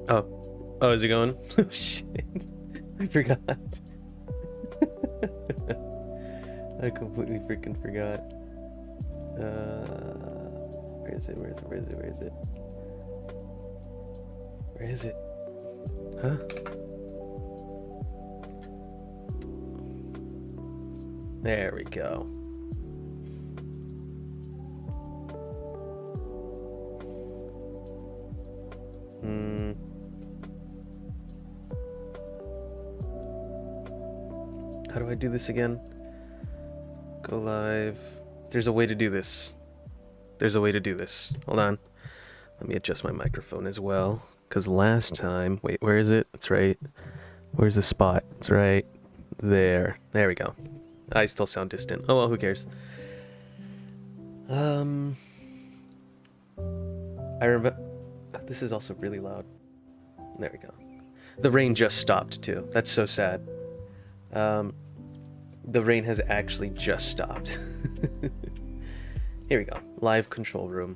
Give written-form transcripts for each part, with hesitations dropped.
Oh. Oh, is it going? Oh, shit. I forgot. I completely freaking forgot. Where is it? Where is it? Where is it? Where is it? Where is it? Huh? There we go. How do I do this again? Go live. There's a way to do this. There's a way to do this. Hold on. Let me adjust my microphone as well. Because last time... Wait, where is it? It's right... Where's the spot? It's right there. There we go. I still sound distant. Oh well, who cares? I remember... This is also really loud. There we go. The rain just stopped too. That's so sad. The rain has actually just stopped. Here we go. Live control room.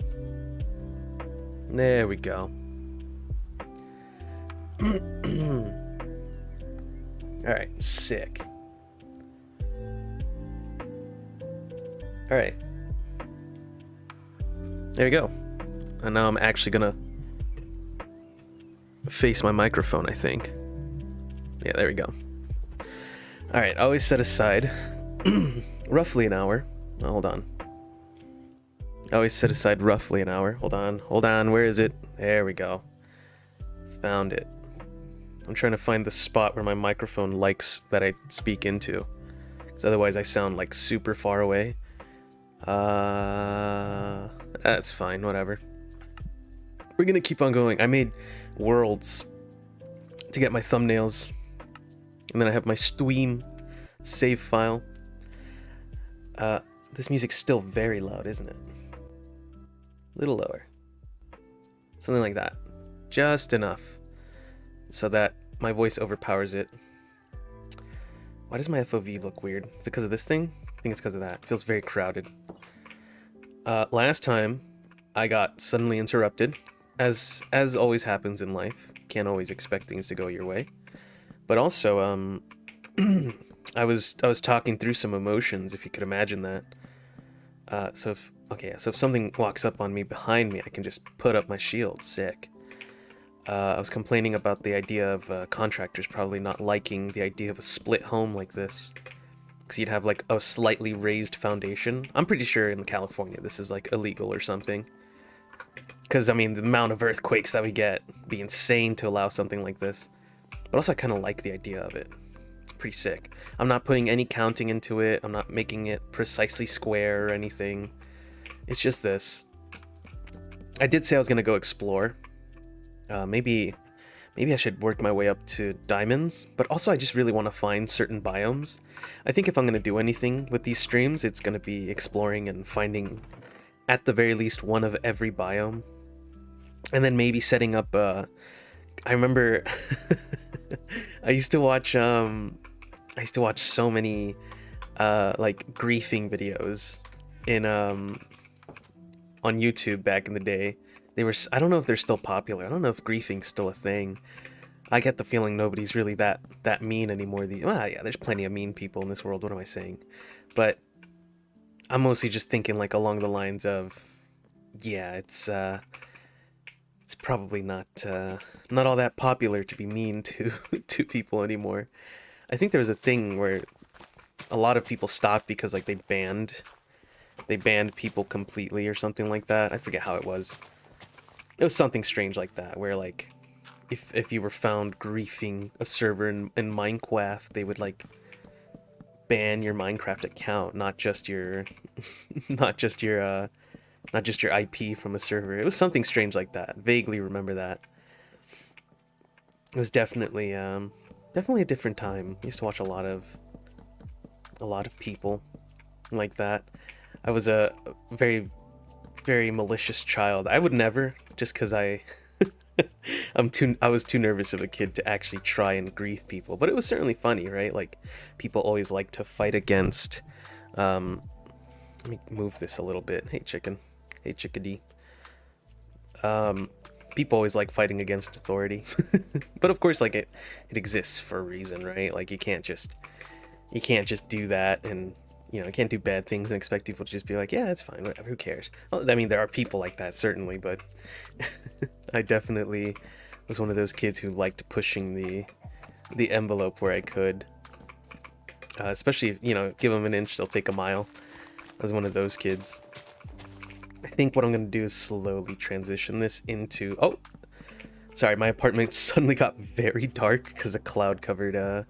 There we go. Alright, sick. Alright. There we go. And now I'm actually gonna face my microphone, I think. Yeah, there we go. Alright, always set aside roughly an hour. Oh, hold on. I always set aside roughly an hour. Hold on, where is it? There we go. Found it. I'm trying to find the spot where my microphone likes that I speak into. Because otherwise I sound like super far away. That's fine, whatever. We're gonna keep on going. I made worlds to get my thumbnails. And then I have my Steam save file. This music's still very loud, isn't it? A little lower. Something like that. Just enough. So that my voice overpowers it. Why does my FOV look weird? Is it because of this thing? I think it's because of that. It feels very crowded. Last time, I got suddenly interrupted. As always happens in life. Can't always expect things to go your way. But also, I was talking through some emotions, if you could imagine that. So if something walks up on me behind me, I can just put up my shield. Sick. I was complaining about the idea of contractors probably not liking the idea of a split home like this, because you'd have like a slightly raised foundation. I'm pretty sure in California this is like illegal or something. Because I mean, the amount of earthquakes that we get would be insane to allow something like this. But also I kind of like the idea of it. It's pretty sick. I'm not putting any counting into it. I'm not making it precisely square or anything. It's just this. I did say I was going to go explore. Maybe I should work my way up to diamonds. But also I just really want to find certain biomes. I think if I'm going to do anything with these streams, it's going to be exploring and finding at the very least one of every biome. And then maybe setting up... I remember I used to watch so many like griefing videos in on YouTube back in the day. They were, I don't know if they're still popular. I don't know if griefing's still a thing. I get the feeling nobody's really that mean anymore. Well, yeah, there's plenty of mean people in this world. What am I saying? But I'm mostly just thinking like along the lines of, yeah, it's probably not all that popular to be mean to to people anymore. I think there was a thing where a lot of people stopped because like they banned people completely or something like that. I forget how it was. It was something strange like that, where like if you were found griefing a server in Minecraft, they would like ban your Minecraft account, not just your IP from a server. It was something strange like that. Vaguely remember that. It was definitely a different time. I used to watch a lot of people like that. I was a very, very malicious child. I would never, just because I was too nervous of a kid to actually try and grief people. But it was certainly funny, right? Like, people always like to fight against... let me move this a little bit. Hey, chicken. Hey, chickadee. people always like fighting against authority. But of course, like it exists for a reason, right? Like you can't just do that, and you can't do bad things and expect people to just be like, yeah, it's fine, whatever, who cares? Well, I mean, there are people like that, certainly, but I definitely was one of those kids who liked pushing the envelope where I could. Especially if, give them an inch, they'll take a mile. I was one of those kids. I think what I'm going to do is slowly transition this into... Oh! Sorry, my apartment suddenly got very dark because a cloud covered the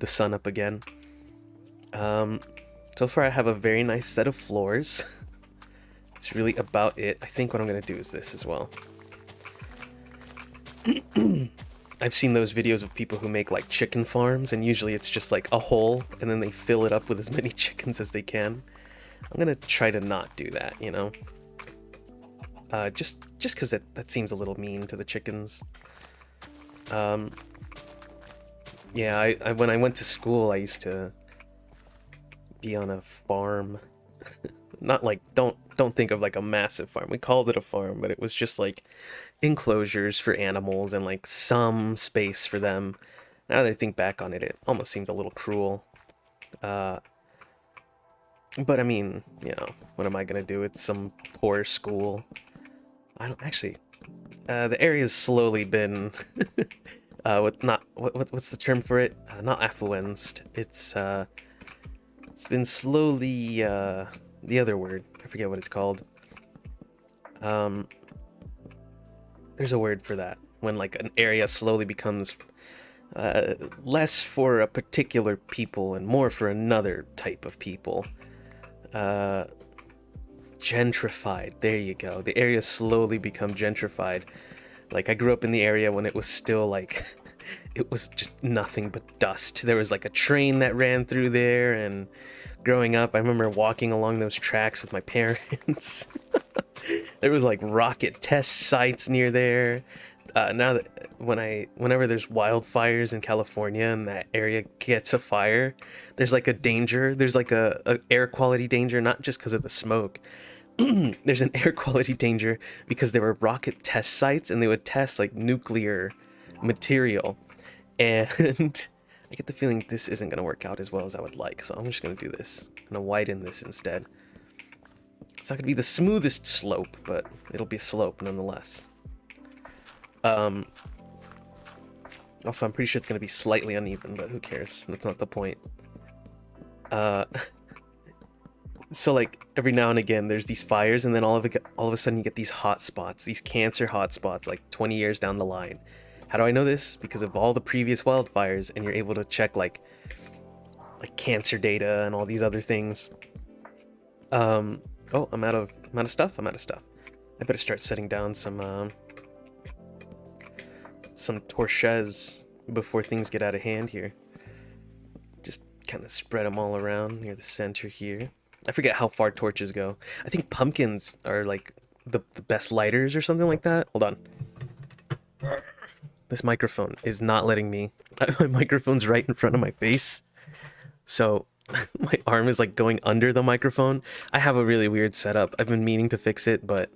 sun up again. So far I have a very nice set of floors. It's really about it. I think what I'm going to do is this as well. I've seen those videos of people who make like chicken farms, and usually it's just like a hole and then they fill it up with as many chickens as they can. I'm gonna try to not do that, just because that seems a little mean to the chickens. Yeah, I when I went to school, I used to be on a farm. Not like, don't think of like a massive farm. We called it a farm, but it was just like enclosures for animals and like some space for them. Now that I think back on it, it almost seems a little cruel. But I mean, what am I gonna do? It's some poor school. I don't actually. The area's slowly been, what's the term for it? Not affluenced. It's been slowly the other word. I forget what it's called. There's a word for that when like an area slowly becomes less for a particular people and more for another type of people. Gentrified. There you go. The area slowly become gentrified. Like I grew up in the area when it was still like it was just nothing but dust. There was like a train that ran through there, and growing up I remember walking along those tracks with my parents. There was like rocket test sites near there. Now that whenever there's wildfires in California and that area gets a fire, there's like a danger. There's like a air quality danger, not just because of the smoke. There's an air quality danger because there were rocket test sites and they would test like nuclear material. And I get the feeling this isn't going to work out as well as I would like. So I'm just going to do this. I'm going to widen this instead. It's not going to be the smoothest slope, but it'll be a slope nonetheless. Also, I'm pretty sure it's going to be slightly uneven, but who cares? That's not the point. So like every now and again there's these fires, and then all of a sudden you get these hot spots, these cancer hot spots, like 20 years down the line. How do I know this? Because of all the previous wildfires, and you're able to check like cancer data and all these other things. Oh, I'm out of stuff. I better start setting down some torches before things get out of hand here. Just kind of spread them all around near the center here. I forget how far torches go. I think pumpkins are like the best lighters or something like that. Hold on. This microphone is not letting me. My microphone's right in front of my face. So my arm is like going under the microphone. I have a really weird setup. I've been meaning to fix it, but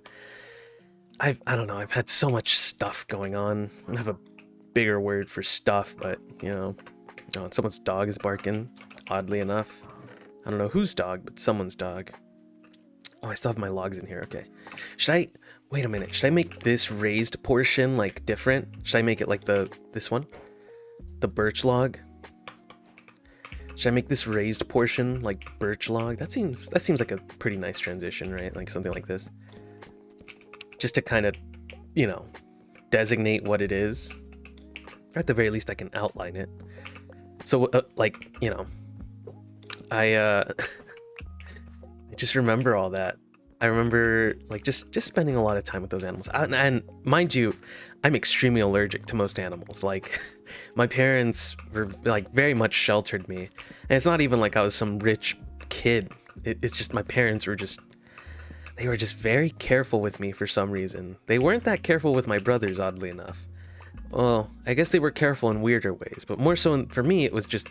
I don't know. I've had so much stuff going on. I have a bigger word for stuff, but oh, someone's dog is barking, oddly enough. I don't know whose dog, but someone's dog. Oh, I still have my logs in here. Okay. Wait a minute. Should I make this raised portion like different? Should I make it like this one? The birch log? Should I make this raised portion like birch log? That seems like a pretty nice transition, right? Like something like this. Just to kind of, designate what it is. Or at the very least I can outline it. So I just remember all that. I remember like just spending a lot of time with those animals. And mind you, I'm extremely allergic to most animals. Like my parents were like very much sheltered me. And it's not even like I was some rich kid. It's just my parents were just very careful with me for some reason. They weren't that careful with my brothers, oddly enough. Well, I guess they were careful in weirder ways, but more so for me, it was just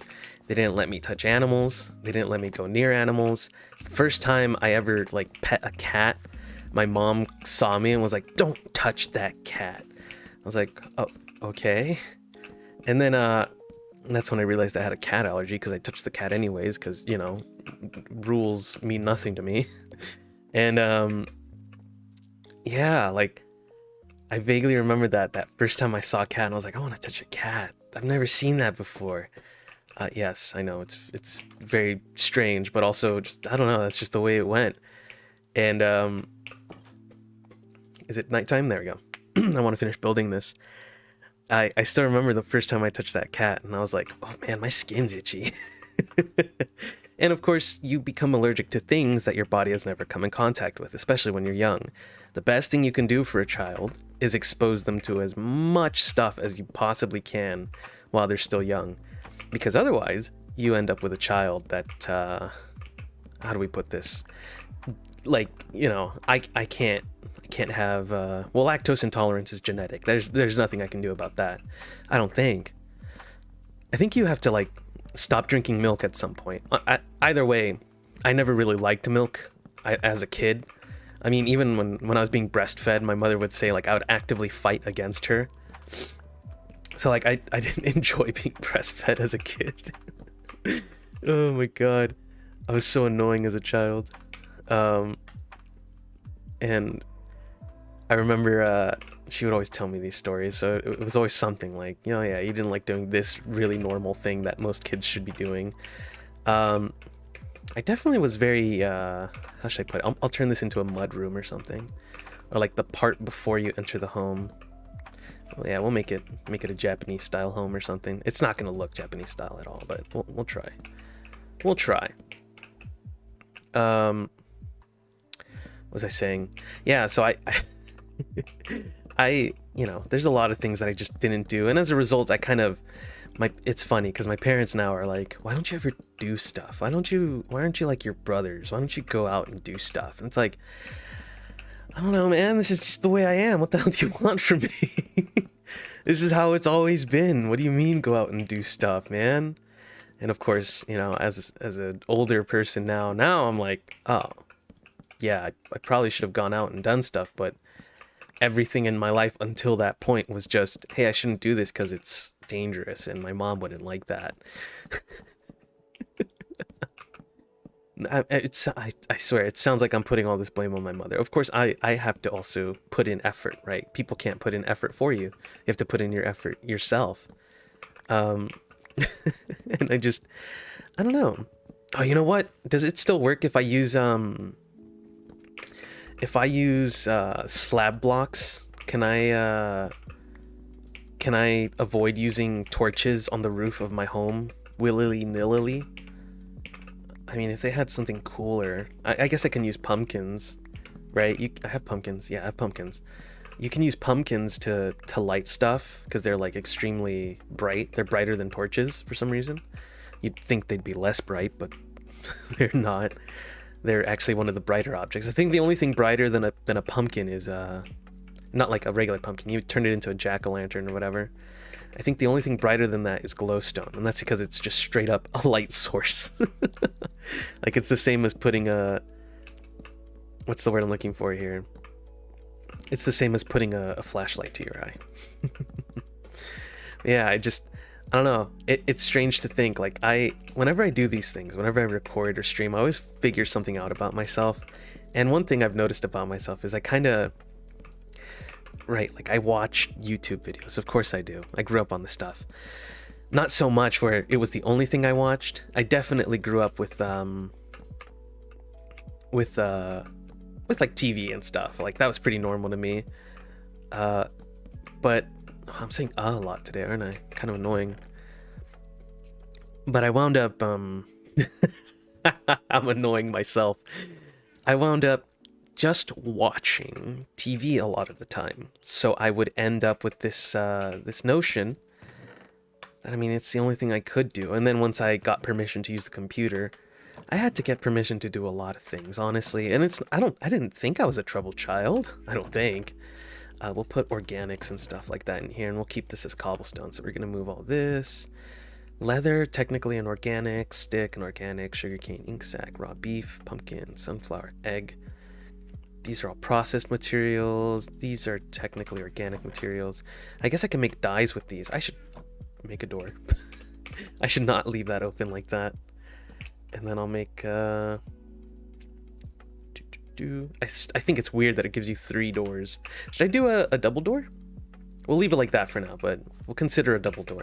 they didn't let me touch animals. They didn't let me go near animals. The first time I ever like pet a cat my mom saw me and was like, "Don't touch that cat." I was like, "Oh, okay." And then that's when I realized I had a cat allergy, because I touched the cat anyways, because, you know, rules mean nothing to me. And yeah, like, I vaguely remember that first time I saw a cat, and I was like, I want to touch a cat. I've never seen that before. Yes, I know it's very strange, but also just, I don't know, that's just the way it went. And is it nighttime? There we go. I want to finish building this. I still remember the first time I touched that cat, and I was like, oh man, my skin's itchy. And of course, you become allergic to things that your body has never come in contact with, especially when you're young. The best thing you can do for a child is expose them to as much stuff as you possibly can while they're still young. Because otherwise, you end up with a child that, how do we put this? Like, you know, I can't have, well, lactose intolerance is genetic. There's nothing I can do about that. I don't think. I think you have to, like, stop drinking milk at some point. Either way, I never really liked milk as a kid. I mean, even when I was being breastfed, my mother would say, like, I would actively fight against her. So, like, I didn't enjoy being breastfed as a kid. Oh my god. I was so annoying as a child. And I remember she would always tell me these stories, so it was always something like, you know, yeah, you didn't like doing this really normal thing that most kids should be doing. I definitely was very, how should I put it? I'll turn this into a mud room or something. Or like the part before you enter the home. Well, yeah, we'll make it a Japanese style home or something. It's not gonna look Japanese style at all, but we'll try. We'll try. What was I saying? Yeah, so I, you know, there's a lot of things that I just didn't do, and as a result, I kind of, it's funny because my parents now are like, why don't you ever do stuff? Why aren't you like your brothers? Why don't you go out and do stuff? And it's like, I don't know, man, this is just the way I am. What the hell do you want from me? This is how it's always been. What do you mean go out and do stuff, man? And of course, you know, as an older person now I'm like, oh, yeah, I probably should have gone out and done stuff, but everything in my life until that point was just, hey, I shouldn't do this because it's dangerous, and my mom wouldn't like that. I swear, it sounds like I'm putting all this blame on my mother. Of course, I have to also put in effort, right? People can't put in effort for you. You have to put in your effort yourself. And I don't know. Oh, you know what? Does it still work if I use slab blocks? Can I avoid using torches on the roof of my home willy-nilly? I mean, if they had something cooler, I guess I can use pumpkins, right? I have pumpkins. Yeah, I have pumpkins. You can use pumpkins to light stuff because they're like extremely bright. They're brighter than torches for some reason. You'd think they'd be less bright, but they're not. They're actually one of the brighter objects. I think the only thing brighter than a pumpkin is not like a regular pumpkin. You turn it into a jack-o'-lantern or whatever. I think the only thing brighter than that is glowstone, and that's because it's just straight up a light source. Like, it's the same as putting what's the word I'm looking for here? It's the same as putting a flashlight to your eye. Yeah, I don't know. It's strange to think, like, whenever I do these things, whenever I record or stream, I always figure something out about myself. And one thing I've noticed about myself is I kind of, right, like, I watch YouTube videos. Of course I do. I grew up on this stuff. Not so much where it was the only thing I watched. I definitely grew up with like TV and stuff. Like, that was pretty normal to me. But I'm saying a lot today, aren't I? Kind of annoying. But I wound up I'm annoying myself. I wound up just watching TV a lot of the time. So I would end up with this this notion that, I mean, it's the only thing I could do. And then once I got permission to use the computer, I had to get permission to do a lot of things, honestly. And I didn't think I was a troubled child. I don't think. We'll put organics and stuff like that in here, and we'll keep this as cobblestone. So we're gonna move all this. Leather, technically an organic. Stick, an organic. Sugarcane, ink sac, raw beef, pumpkin, sunflower, egg. These are all processed materials. These are technically organic materials. I guess I can make dyes with these. I should make a door. I should not leave that open like that. And then I'll make I think it's weird that it gives you 3 doors. Should I do a double door? We'll leave it like that for now, but we'll consider a double door.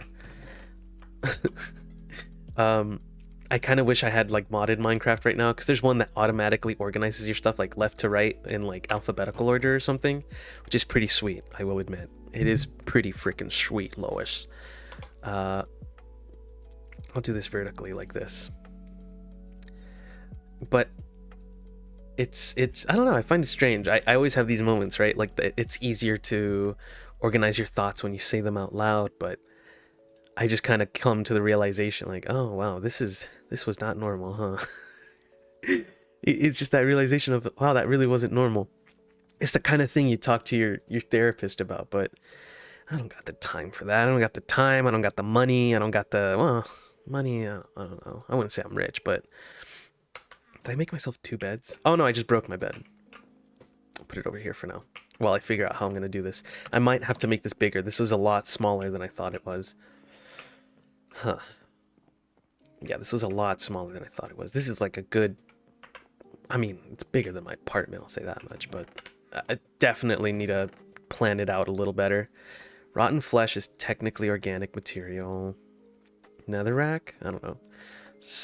I kind of wish I had like modded Minecraft right now, because there's one that automatically organizes your stuff like left to right in like alphabetical order or something, which is pretty sweet, I will admit. It is pretty freaking sweet, Lois. I'll do this vertically like this. But it's I don't know, I find it strange. I always have these moments, right? Like it's easier to organize your thoughts when you say them out loud, but I just kind of come to the realization like, oh wow, this was not normal, huh? It's just that realization of, wow, that really wasn't normal. It's the kind of thing you talk to your therapist about, but I don't got the time for that. I don't got the time, I don't got the money, I don't got the, well, money, I don't know. I wouldn't say I'm rich, but did I make myself 2 beds? Oh no, I just broke my bed. I'll put it over here for now while I figure out how I'm gonna do this. I might have to make this bigger. This is a lot smaller than I thought it was. Huh. Yeah, this was a lot smaller than I thought it was. This is like a good, I mean, it's bigger than my apartment, I'll say that much, but I definitely need to plan it out a little better. Rotten flesh is technically organic material. Netherrack? I don't know.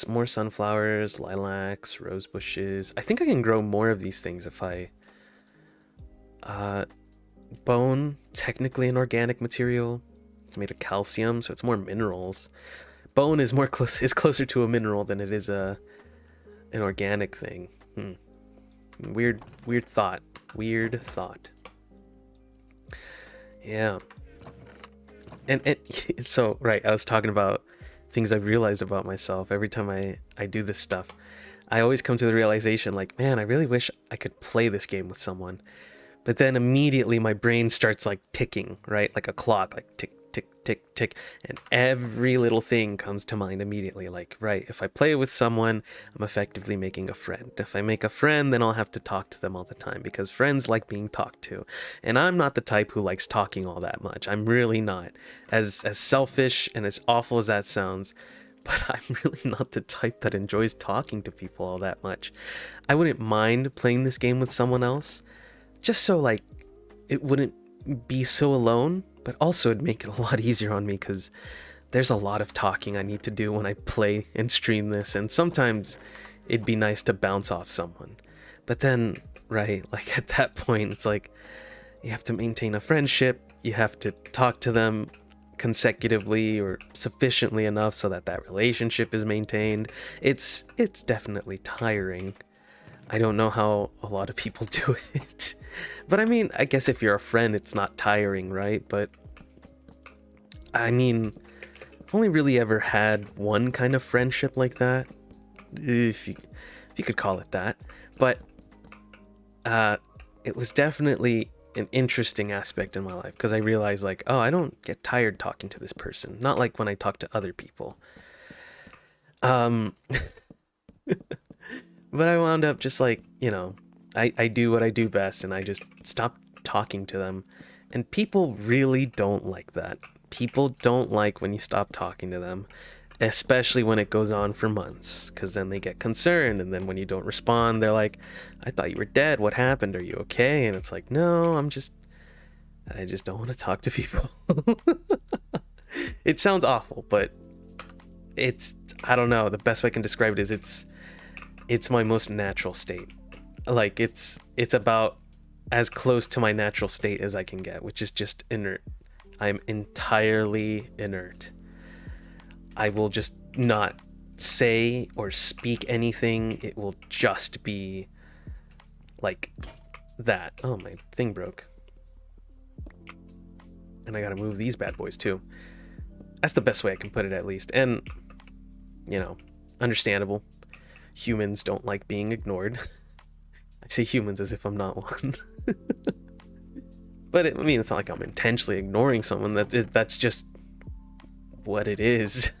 More sunflowers, lilacs, rose bushes. I think I can grow more of these things if I... bone, technically an organic material. It's made of calcium, so it's more minerals. Bone is closer to a mineral than it is an organic thing. Weird thought. Weird thought. Yeah. And so, right, I was talking about things I've realized about myself. Every time I do this stuff, I always come to the realization like, man, I really wish I could play this game with someone. But then immediately my brain starts like ticking, right? Like a clock, like tick, tick, tick, tick. And every little thing comes to mind immediately. Like, right, if I play with someone, I'm effectively making a friend. If I make a friend, then I'll have to talk to them all the time, because friends like being talked to. And I'm not the type who likes talking all that much. I'm really not. As selfish and as awful as that sounds, but I'm really not the type that enjoys talking to people all that much. I wouldn't mind playing this game with someone else, just so like it wouldn't be so alone, but also it'd make it a lot easier on me, because there's a lot of talking I need to do when I play and stream this, and sometimes it'd be nice to bounce off someone. But then, right, like at that point, it's like you have to maintain a friendship, you have to talk to them consecutively or sufficiently enough so that that relationship is maintained. It's definitely tiring. I don't know how a lot of people do it. But I mean, I guess if you're a friend, it's not tiring, right? But I mean, I've only really ever had one kind of friendship like that, if you could call it that. But it was definitely an interesting aspect in my life, because I realized like, oh, I don't get tired talking to this person. Not like when I talk to other people. But I wound up just like, you know, I do what I do best, and I just stopped talking to them. And people really don't like that. People don't like when you stop talking to them, especially when it goes on for months, because then they get concerned, and then when you don't respond, they're like, I thought you were dead, what happened, are you okay? And it's like, no, I just don't want to talk to people. It sounds awful, but it's, I don't know, the best way I can describe it is it's my most natural state. Like it's about as close to my natural state as I can get, which is just inert. I'm entirely inert. I will just not say or speak anything. It will just be like that. Oh, my thing broke. And I gotta move these bad boys too. That's the best way I can put it, at least. And, you know, understandable. Humans don't like being ignored. I say humans as if I'm not one. But I mean, it's not like I'm intentionally ignoring someone. That's just what it is.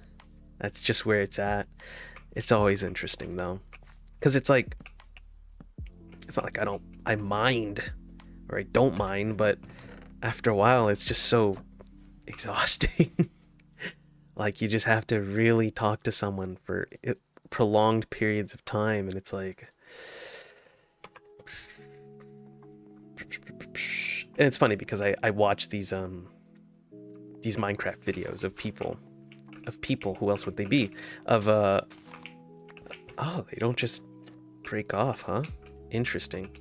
That's just where it's at. It's always interesting though, because it's not like I I mind, or I don't mind, but after a while it's just so exhausting. Like, you just have to really talk to someone for prolonged periods of time, and it's like, and it's funny because I watch these Minecraft videos of people, who else would they be, of oh, they don't just break off, huh? Interesting.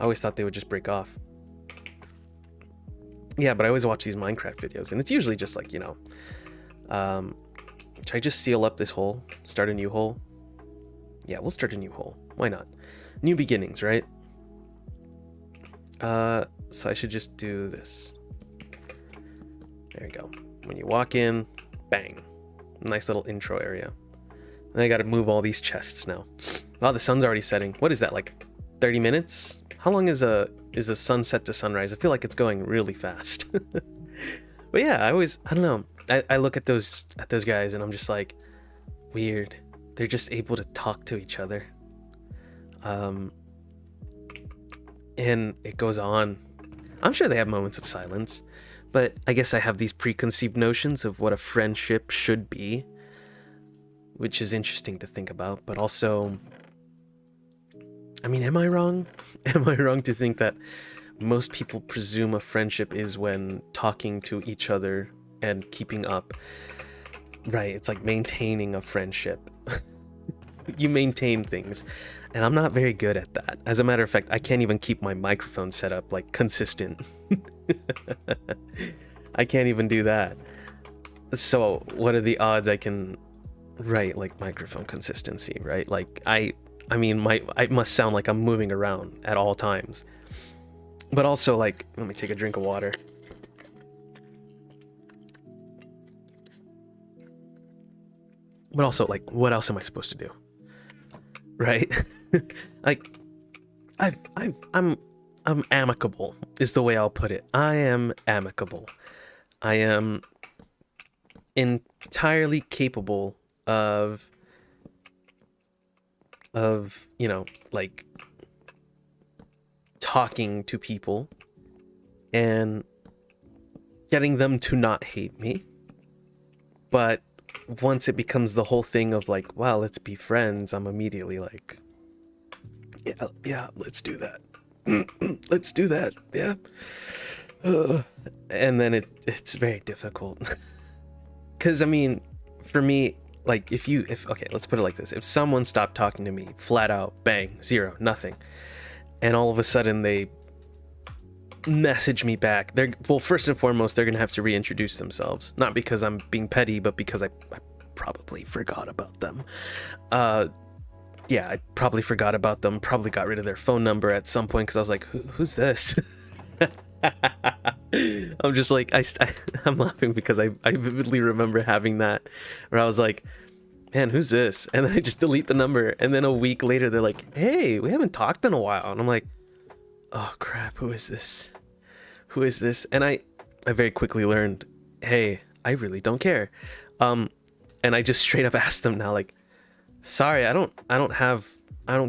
I always thought they would just break off. Yeah, but I always watch these Minecraft videos, and it's usually just like, should I just seal up this hole? Start a new hole? Yeah, we'll start a new hole. Why not? New beginnings, right? So I should just do this. There you go. When you walk in, bang. Nice little intro area. And I gotta move all these chests now. Oh, the sun's already setting. What is that, like 30 minutes? How long is a sunset to sunrise? I feel like it's going really fast. But yeah, I don't know. I look at those guys and I'm just like, weird. They're just able to talk to each other. And it goes on. I'm sure they have moments of silence, but I guess I have these preconceived notions of what a friendship should be, which is interesting to think about, but also, I mean, am I wrong? Am I wrong to think that most people presume a friendship is when talking to each other and keeping up? Right, it's like maintaining a friendship. You maintain things, and I'm not very good at that. As a matter of fact, I can't even keep my microphone set up like consistent. I can't even do that. So what are the odds I can write like microphone consistency, right? Like I mean, I must sound like I'm moving around at all times. But also, like, let me take a drink of water. But also, like, what else am I supposed to do? Right? Like, I'm amicable is the way I'll put it. I am amicable. I am entirely capable of like talking to people and getting them to not hate me. But once it becomes the whole thing of like, wow, let's be friends, I'm immediately like, yeah, let's do that. Let's do that. Yeah. And then it's very difficult. Because I mean, for me, like, if okay, let's put it like this. If someone stopped talking to me flat out, bang, zero, nothing, and all of a sudden they message me back, well, first and foremost, they're gonna have to reintroduce themselves. Not because I'm being petty, but because I probably forgot about them. Yeah, I probably forgot about them, probably got rid of their phone number at some point, because I was like, who's this? I'm just like, I'm laughing because I vividly remember having that, where I was like, man, who's this? And then I just delete the number, and then a week later they're like, hey, we haven't talked in a while, and I'm like, oh crap, who is this? And I very quickly learned, hey, I really don't care. And I just straight up asked them now, like, sorry, I don't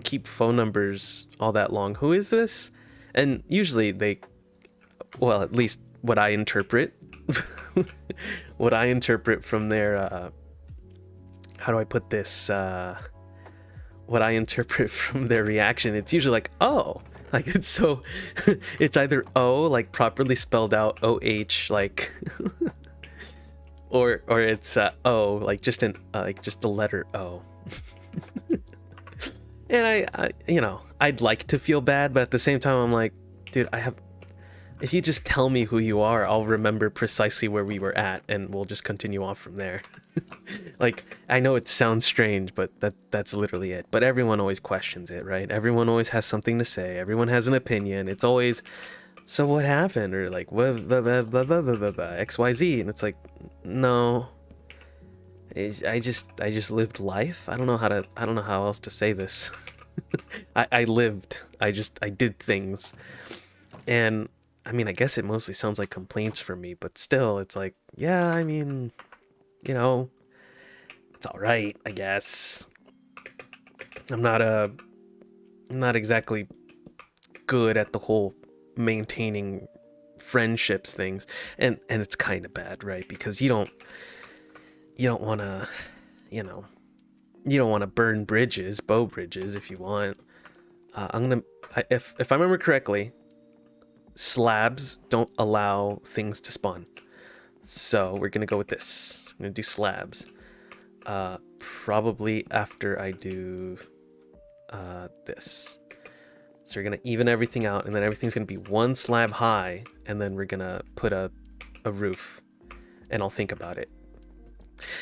keep phone numbers all that long. Who is this? And usually they, well, at least what I interpret from their how do I put this? What I interpret from their reaction, it's usually like, oh, like it's so, it's either O, like properly spelled out, OH, like, or it's O, like just like just the letter O. And I I'd like to feel bad, but at the same time I'm like, dude, if you just tell me who you are, I'll remember precisely where we were at, and we'll just continue on from there. Like, I know it sounds strange, but that's literally it. But everyone always questions it, right? Everyone always has something to say. Everyone has an opinion. It's always, so what happened? Or like, blah, blah, blah, blah, blah, blah, blah, blah, XYZ. And it's like, no, I just lived life. I don't know how else to say this. I lived. I did things. And I mean, I guess it mostly sounds like complaints for me, but still, it's like, yeah, I mean, it's all right, I guess. I'm not exactly good at the whole maintaining friendships things, and it's kind of bad, right? Because you don't want to, you know, you don't want to burn bridges, bow bridges, if you want. If I remember correctly, slabs don't allow things to spawn. So we're gonna go with this. I'm gonna do slabs. Probably after I do this. So we're gonna even everything out, and then everything's gonna be one slab high, and then we're gonna put a roof, and I'll think about it.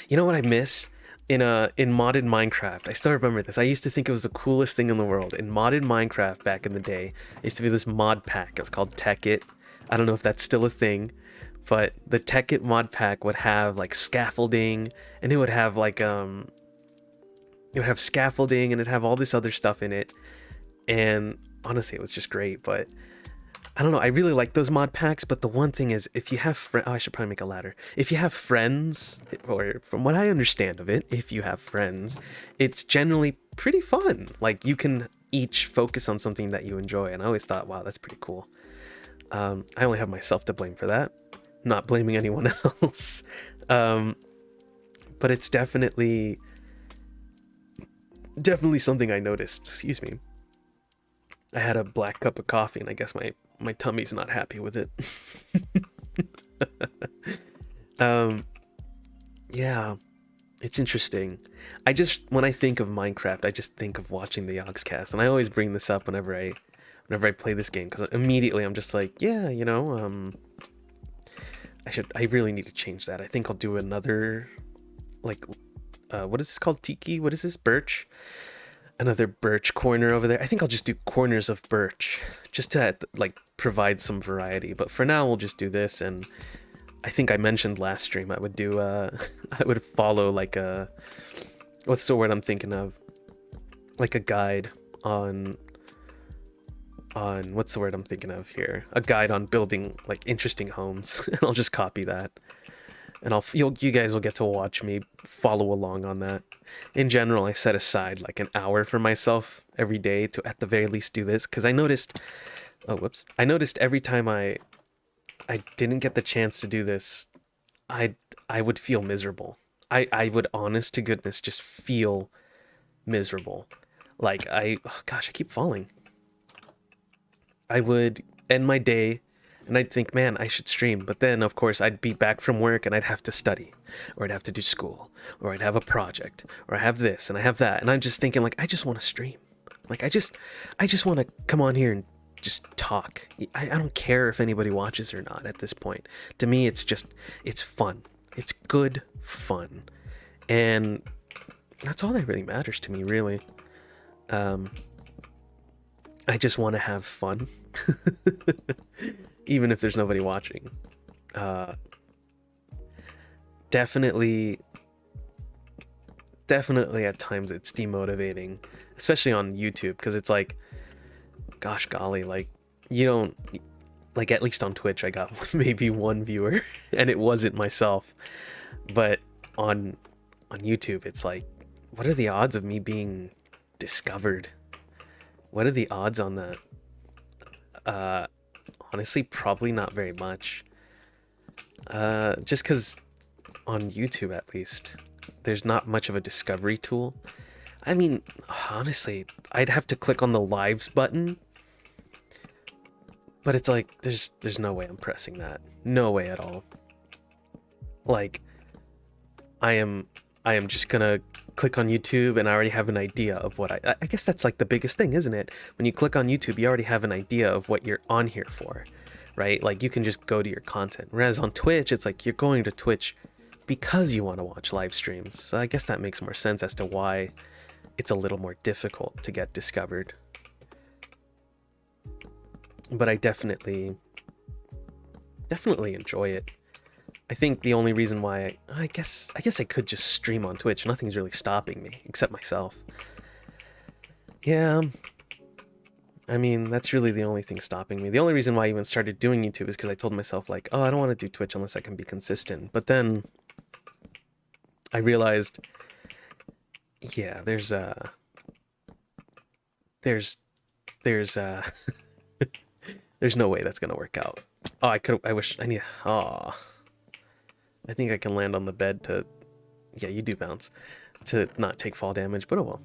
You know what I miss? In modded Minecraft, I still remember this. I used to think it was the coolest thing in the world. In modded Minecraft back in the day, there used to be this mod pack. It was called Tech It. I don't know if that's still a thing, but the Tech It mod pack would have like scaffolding, and it would have like it would have scaffolding, and it'd have all this other stuff in it. And honestly, it was just great. But I don't know, I really like those mod packs, but the one thing is, if you have oh, I should probably make a ladder. If you have friends, or from what I understand of it, if you have friends, it's generally pretty fun. Like, you can each focus on something that you enjoy, and I always thought, wow, that's pretty cool. I only have myself to blame for that, not blaming anyone else. But it's definitely something I noticed. Excuse me. I had a black cup of coffee, and I guess my tummy's not happy with it. Yeah, it's interesting. When I think of Minecraft, I just think of watching the Yogscast, and I always bring this up whenever I play this game, because immediately I'm just like, yeah, I really need to change that. I think I'll do another, like, what is this called? Tiki? What is this? Birch? Another birch corner over there. I think I'll just do corners of birch, just to like provide some variety. But for now, we'll just do this. And I think I mentioned last stream I would do I would follow like a, what's the word I'm thinking of? Like a guide on what's the word I'm thinking of here? A guide on building like interesting homes. And I'll just copy that. And you guys will get to watch me follow along on that. In general, I set aside like an hour for myself every day to at the very least do this, because I noticed, I noticed every time I didn't get the chance to do this, I would feel miserable. I would, honest to goodness, just feel miserable. Like oh gosh, I keep falling. I would end my day and I'd think, man, I should stream. But then, of course, I'd be back from work and I'd have to study, or I'd have to do school, or I'd have a project, or I have this and I have that. And I'm just thinking, like, I just want to stream. Like, I just want to come on here and just talk. I don't care if anybody watches or not at this point. To me, it's fun. It's good fun. And that's all that really matters to me, really. I just want to have fun. Even if there's nobody watching. Definitely at times it's demotivating, especially on YouTube, because it's like, gosh golly, like, you don't, like, at least on Twitch I got maybe one viewer and it wasn't myself. But on YouTube, it's like, what are the odds of me being discovered? What are the odds on that? Honestly, probably not very much. Just because on YouTube, at least, there's not much of a discovery tool. I mean, honestly, I'd have to click on the lives button, but it's like, there's no way I'm pressing that. No way at all. Like, I am just gonna click on YouTube and I already have an idea of what I guess that's like the biggest thing, isn't it? When you click on YouTube, you already have an idea of what you're on here for, right? Like, you can just go to your content. Whereas on Twitch, it's like you're going to Twitch because you want to watch live streams. So I guess that makes more sense as to why it's a little more difficult to get discovered. But I definitely enjoy it. I think the only reason why I guess I could just stream on Twitch. Nothing's really stopping me except myself. Yeah. I mean, that's really the only thing stopping me. The only reason why I even started doing YouTube is because I told myself, like, oh, I don't want to do Twitch unless I can be consistent. But then I realized, yeah, there's There's no way that's gonna work out. Oh, I wish I need. Oh, I think I can land on the bed to. Yeah, you do bounce to not take fall damage, but oh well.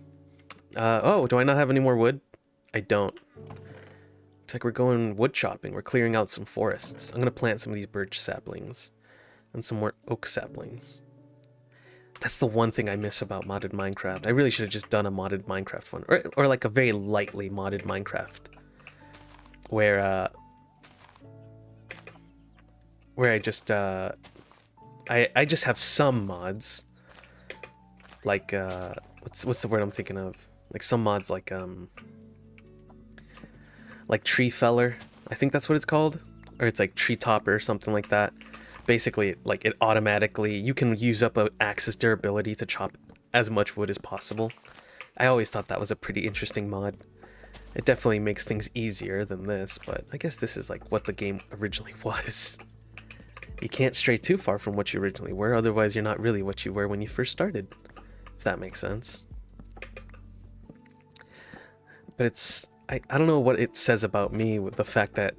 Oh, do I not have any more wood? I don't. It's like we're going wood chopping. We're clearing out some forests. I'm gonna plant some of these birch saplings and some more oak saplings. That's the one thing I miss about modded Minecraft. I really should have just done a modded Minecraft one, or like a very lightly modded Minecraft, where I just I just have some mods, like what's the word I'm thinking of? Like some mods like tree feller. I think that's what it's called, or it's like tree topper or something like that. Basically, like it automatically, you can use up an axe's durability to chop as much wood as possible. I always thought that was a pretty interesting mod. It definitely makes things easier than this, but I guess this is like what the game originally was. You can't stray too far from what you originally were, otherwise you're not really what you were when you first started, if that makes sense. But it's, I don't know what it says about me with the fact that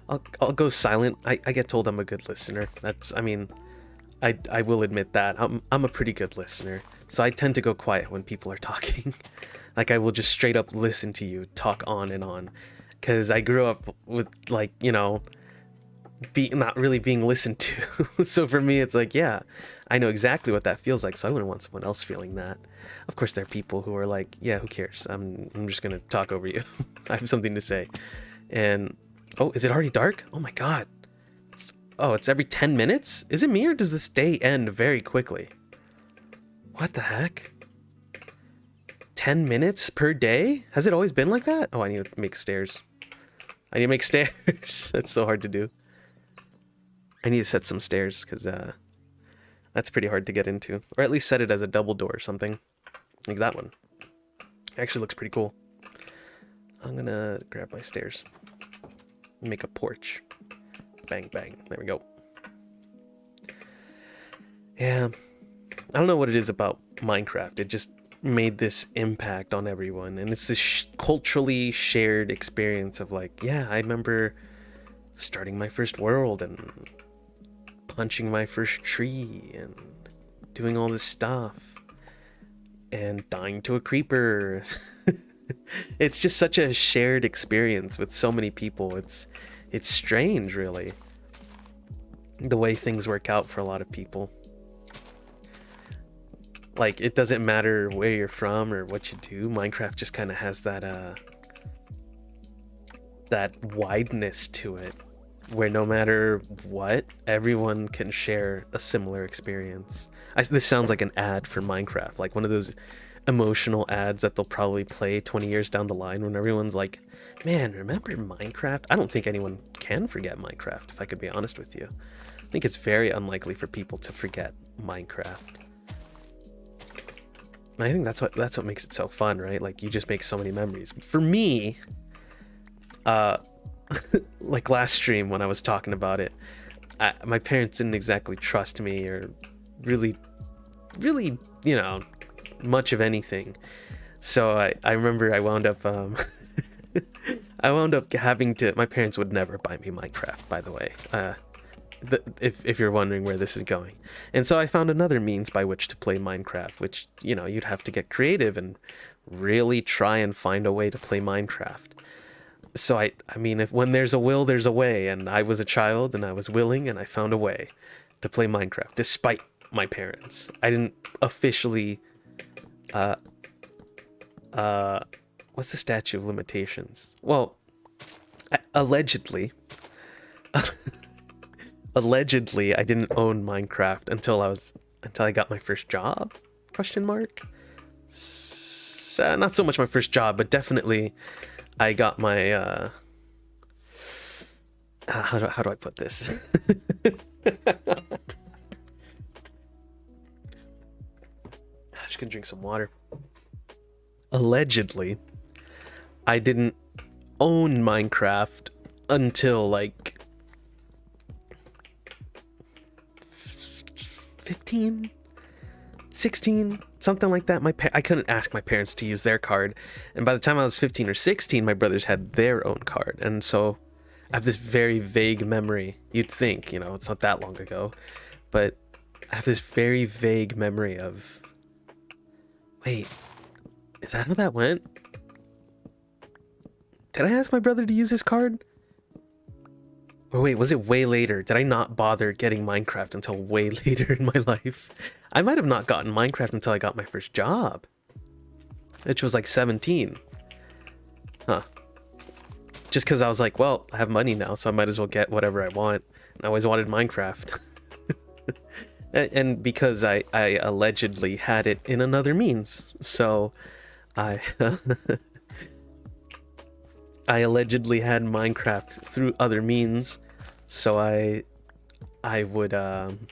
I'll go silent. I get told I'm a good listener. That's, I mean, I will admit that. I'm a pretty good listener. So I tend to go quiet when people are talking. Like I will just straight up listen to you talk on and on. Cause I grew up with like, you know, not really being listened to. So for me, it's like, yeah, I know exactly what that feels like. So I wouldn't want someone else feeling that. Of course, there are people who are like, yeah, who cares? I'm just going to talk over you. I have something to say. And, oh, is it already dark? Oh my God. It's every 10 minutes? Is it me or does this day end very quickly? What the heck? 10 minutes per day? Has it always been like that? Oh, I need to make stairs. I need to make stairs. That's so hard to do. I need to set some stairs because that's pretty hard to get into. Or at least set it as a double door or something. Like that one. It actually looks pretty cool. I'm gonna grab my stairs. Make a porch. Bang, bang. There we go. Yeah. I don't know what it is about Minecraft. It just made this impact on everyone. And it's this culturally shared experience of like, yeah, I remember starting my first world and punching my first tree and doing all this stuff and dying to a creeper. It's just such a shared experience with so many people. It's strange, really, the way things work out for a lot of people. Like, it doesn't matter where you're from or what you do. Minecraft just kind of has that wideness to it, where no matter what, everyone can share a similar experience. This sounds like an ad for Minecraft, like one of those emotional ads that they'll probably play 20 years down the line when everyone's like, man, remember Minecraft? I don't think anyone can forget Minecraft, if I could be honest with you. I think it's very unlikely for people to forget Minecraft. And I think that's what makes it so fun, right? Like, you just make so many memories. For me, like last stream when I was talking about it, my parents didn't exactly trust me or really, you know, much of anything. So I remember I wound up having to, my parents would never buy me Minecraft, by the way, if you're wondering where this is going. And so I found another means by which to play Minecraft, which, you know, you'd have to get creative and really try and find a way to play Minecraft. So I mean, when there's a will, there's a way, and I was a child and I was willing and I found a way to play Minecraft despite my parents. I didn't officially what's the statute of limitations? Well, allegedly I didn't own Minecraft until I got my first job? Question mark. Not so much my first job, but definitely I got my how do I put this? I'm just gonna drink some water. Allegedly, I didn't own Minecraft until like 15, 16, something like that. I couldn't ask my parents to use their card, and by the time I was 15 or 16, my brothers had their own card, and so I have this very vague memory. You'd think, you know, it's not that long ago, but I have this very vague memory of, wait, is that how that went? Did I ask my brother to use his card? Or wait, was it way later? Did I not bother getting Minecraft until way later in my life? I might have not gotten Minecraft until I got my first job, which was like 17. Huh. Just because I was like, well, I have money now, so I might as well get whatever I want. And I always wanted Minecraft. And because I allegedly had it in another means. So I I allegedly had Minecraft through other means. So I wouldn't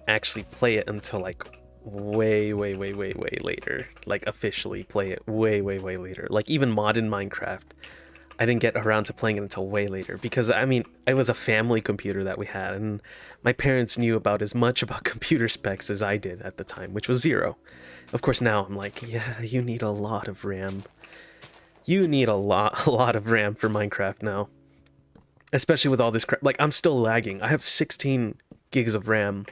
actually play it until like way later. Like officially play it way later. Like even modded Minecraft, I didn't get around to playing it until way later, because I mean, it was a family computer that we had, and my parents knew about as much about computer specs as I did at the time, which was 0. Of course now I'm like, yeah, you need a lot of RAM. You need a lot of RAM for Minecraft now. Especially with all this crap. Like, I'm still lagging. I have 16 gigs of RAM.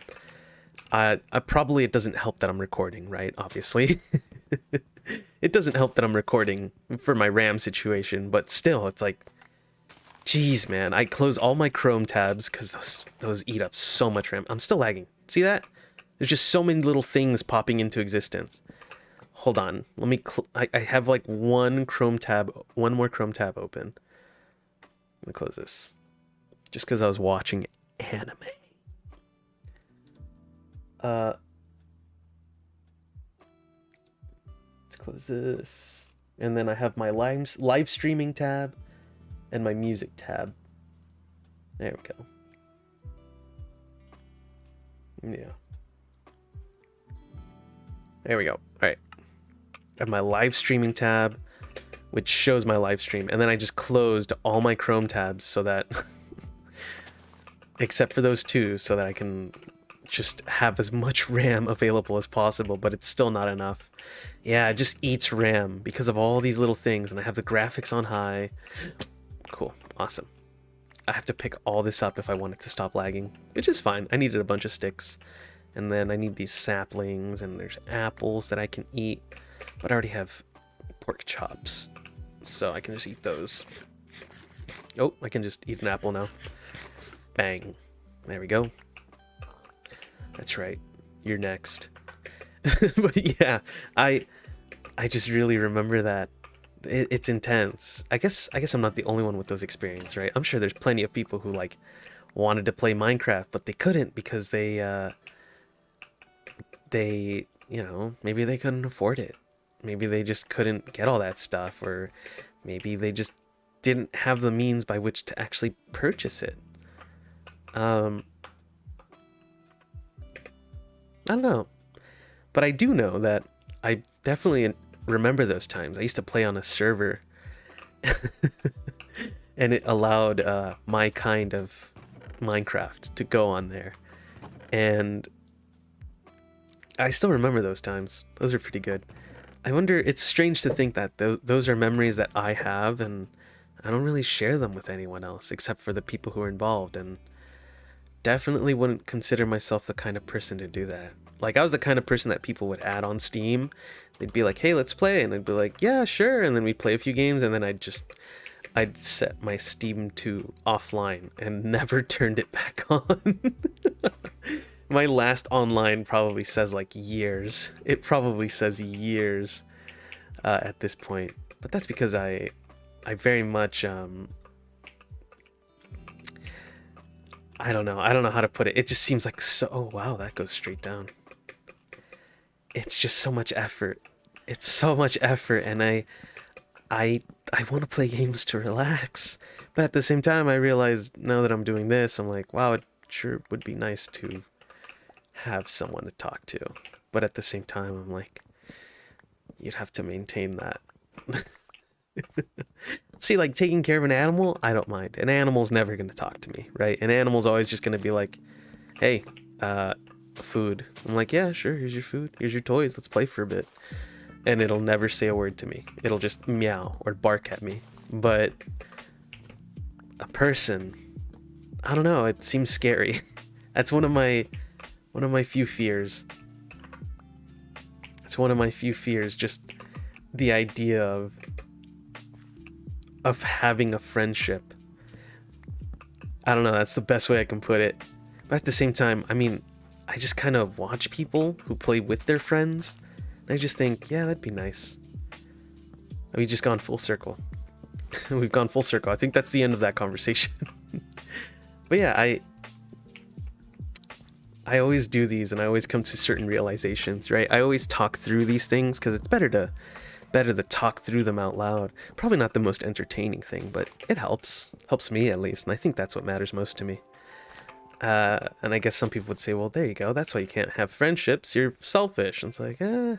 Probably it doesn't help that I'm recording, right? Obviously. It doesn't help that I'm recording for my RAM situation, but still, it's like, geez, man. I close all my Chrome tabs because those eat up so much RAM. I'm still lagging. See that? There's just so many little things popping into existence. Hold on. Let me... I have like one more Chrome tab open. I'm gonna close this. Just because I was watching anime. Let's close this. And then I have my live streaming tab and my music tab. There we go. Yeah. There we go. All right. I have my live streaming tab, which shows my live stream. And then I just closed all my Chrome tabs so that, except for those two, so that I can just have as much RAM available as possible, but it's still not enough. Yeah, it just eats RAM because of all these little things, and I have the graphics on high. Cool, awesome. I have to pick all this up if I want it to stop lagging, which is fine. I needed a bunch of sticks, and then I need these saplings, and there's apples that I can eat, but I already have pork chops, so I can just eat those. Oh, I can just eat an apple now. Bang. There we go. That's right. You're next. But yeah, I just really remember that. It's intense. I guess I'm not the only one with those experiences, right? I'm sure there's plenty of people who like wanted to play Minecraft, but they couldn't because they you know, maybe they couldn't afford it. Maybe they just couldn't get all that stuff, or maybe they just didn't have the means by which to actually purchase it. I don't know. But I do know that I definitely remember those times. I used to play on a server and it allowed my kind of Minecraft to go on there. And I still remember those times. Those are pretty good. I wonder, it's strange to think that those are memories that I have, and I don't really share them with anyone else except for the people who are involved, and definitely wouldn't consider myself the kind of person to do that. Like, I was the kind of person that people would add on Steam. They'd be like, hey, let's play. And I'd be like, yeah, sure. And then we'd play a few games, and then I'd set my Steam to offline and never turned it back on. My last online probably says like years. It probably says years at this point. But that's because I very much... I don't know how to put it. It just seems like so... Oh, wow, that goes straight down. It's just so much effort. It's so much effort, and I want to play games to relax. But at the same time, I realize now that I'm doing this, I'm like, wow, it sure would be nice to have someone to talk to. But at the same time, I'm like, you'd have to maintain that. See, like, taking care of an animal, I don't mind. An animal's never going to talk to me, right? An animal's always just going to be like, hey, food. I'm like, yeah, sure, here's your food, here's your toys, let's play for a bit. And it'll never say a word to me. It'll just meow or bark at me. But a person, I don't know, it seems scary. That's one of my few fears. It's one of my few fears, just the idea of having a friendship. I don't know, that's the best way I can put it. But at the same time, I mean, I just kind of watch people who play with their friends, and I just think, yeah, that'd be nice. We've just gone full circle. We've gone full circle. I think that's the end of that conversation. But yeah, I always do these, and I always come to certain realizations, right? I always talk through these things because it's better to talk through them out loud. Probably not the most entertaining thing, but it helps me at least, and I think that's what matters most to me. And I guess some people would say, well, there you go, that's why you can't have friendships, you're selfish. And it's like, you'd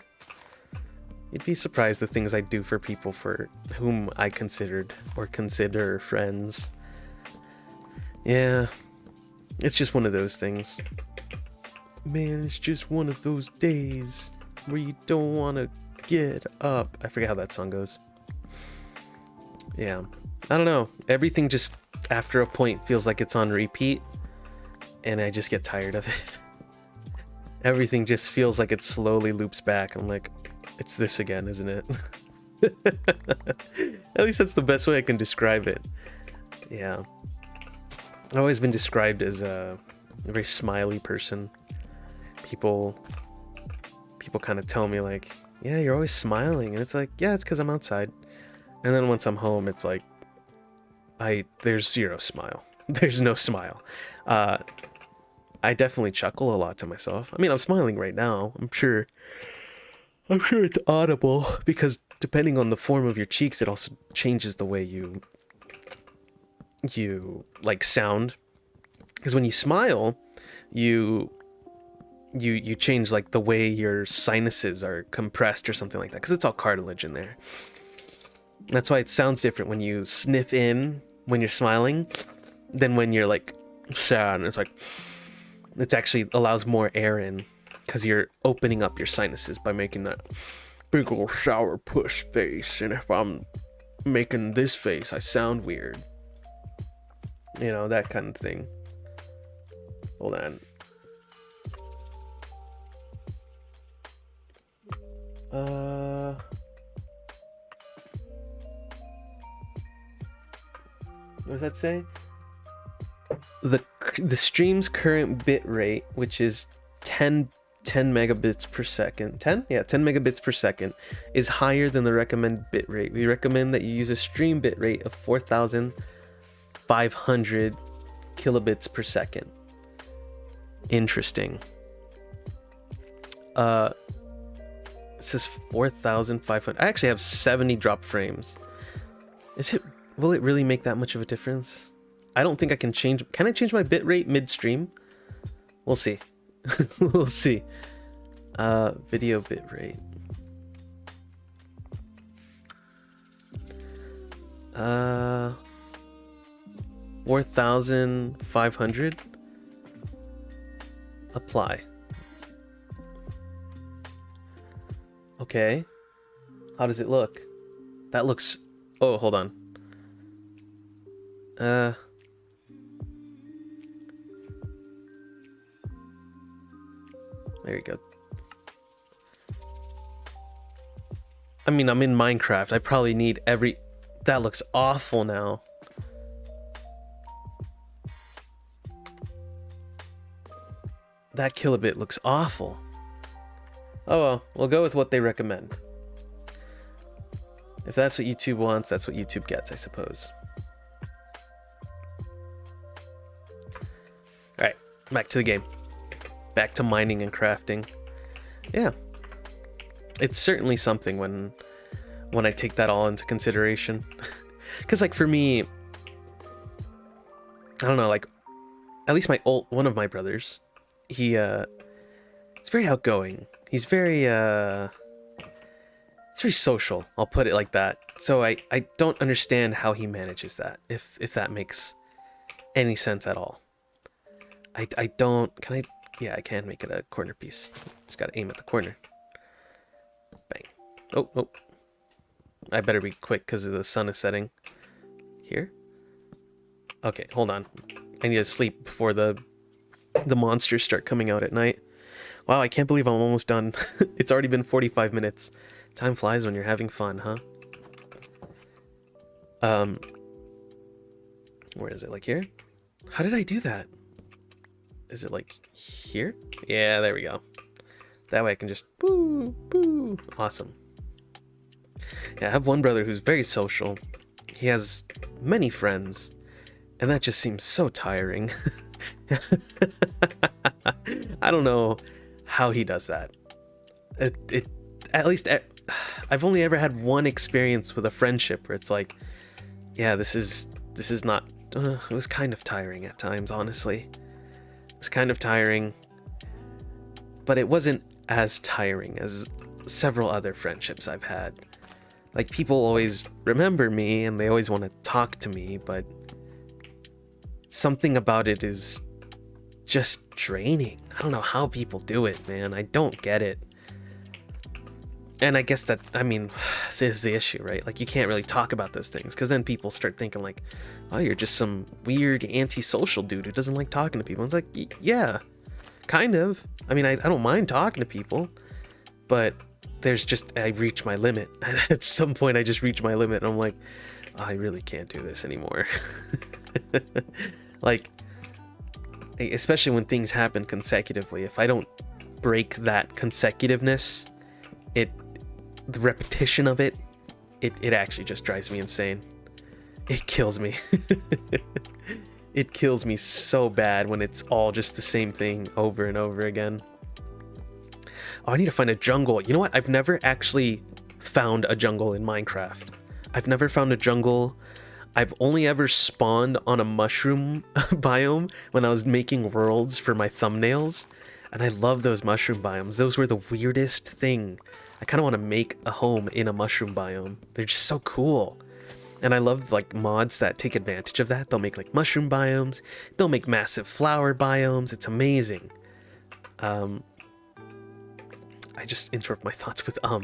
be surprised the things I do for people for whom I considered or consider friends. Yeah, it's just one of those things. Man, it's just one of those days where you don't want to get up. I forget how that song goes. Yeah, I don't know. Everything just, after a point, feels like it's on repeat, and I just get tired of it. Everything just feels like it slowly loops back. I'm like, it's this again, isn't it? At least that's the best way I can describe it. Yeah. I've always been described as a very smiley person. People kind of tell me like, yeah, you're always smiling. And it's like, yeah, it's because I'm outside. And then once I'm home, it's like, there's zero smile. There's no smile. I definitely chuckle a lot to myself. I mean, I'm smiling right now. I'm sure it's audible, because depending on the form of your cheeks, it also changes the way you like sound. Because when you smile, you change like the way your sinuses are compressed or something like that, because it's all cartilage in there. That's why it sounds different when you sniff in when you're smiling than when you're like sad. And it's like, it actually allows more air in, because you're opening up your sinuses by making that big old sour puss face. And if I'm making this face, I sound weird. You know, that kind of thing. Hold on. What does that say? The stream's current bit rate, which is 10 megabits per second. 10? Yeah, 10 megabits per second is higher than the recommended bit rate. We recommend that you use a stream bit rate of 4,500 kilobits per second. Interesting. It says 4,500. I actually have 70 drop frames. Will it really make that much of a difference? I don't think I can change. Can I change my bitrate midstream? We'll see. We'll see. Video bitrate. 4,500. Apply. Okay. How does it look? That looks... Oh, hold on. There you go. I mean, I'm in Minecraft. I probably need every... That looks awful now. That kilobit looks awful. Oh well, we'll go with what they recommend. If that's what YouTube wants, that's what YouTube gets, I suppose. Alright, back to the game. Back to mining and crafting. Yeah. It's certainly something when I take that all into consideration. Because like for me, I don't know, like at least one of my brothers, he's very outgoing. He's very social, I'll put it like that. So I don't understand how he manages that, if that makes any sense at all. I don't... Can I Yeah, I can make it a corner piece. Just gotta aim at the corner. Bang. Oh, oh. I better be quick because the sun is setting. Here? Okay, hold on. I need to sleep before the monsters start coming out at night. Wow, I can't believe I'm almost done. It's already been 45 minutes. Time flies when you're having fun, huh? Where is it? Like here? How did I do that? Is it like here? Yeah, there we go. That way I can just boo, boo. Awesome. Yeah, I have one brother who's very social. He has many friends, and that just seems so tiring. I don't know how he does that. At least I've only ever had one experience with a friendship where it's like, yeah, this is not. It was kind of tiring at times, honestly. It was kind of tiring, but it wasn't as tiring as several other friendships I've had. Like, people always remember me and they always want to talk to me, but something about it is just draining. I don't know how people do it, man. I don't get it. And I guess that, I mean, this is the issue, right? Like, you can't really talk about those things because then people start thinking like, oh, you're just some weird antisocial dude who doesn't like talking to people. And it's like, yeah, kind of. I mean, I don't mind talking to people, but there's just, I reach my limit. At some point, I just reach my limit and I'm like, oh, I really can't do this anymore. Like, especially when things happen consecutively, if I don't break that consecutiveness, the repetition of it actually just drives me insane. It kills me. It kills me so bad when it's all just the same thing over and over again. Oh, I need to find a jungle. You know what? I've never actually found a jungle in Minecraft. I've never found a jungle. I've only ever spawned on a mushroom biome when I was making worlds for my thumbnails. And I love those mushroom biomes. Those were the weirdest thing. I kind of want to make a home in a mushroom biome. They're just so cool. And I love like mods that take advantage of that. They'll make like mushroom biomes. They'll make massive flower biomes. It's amazing. I just interrupt my thoughts with I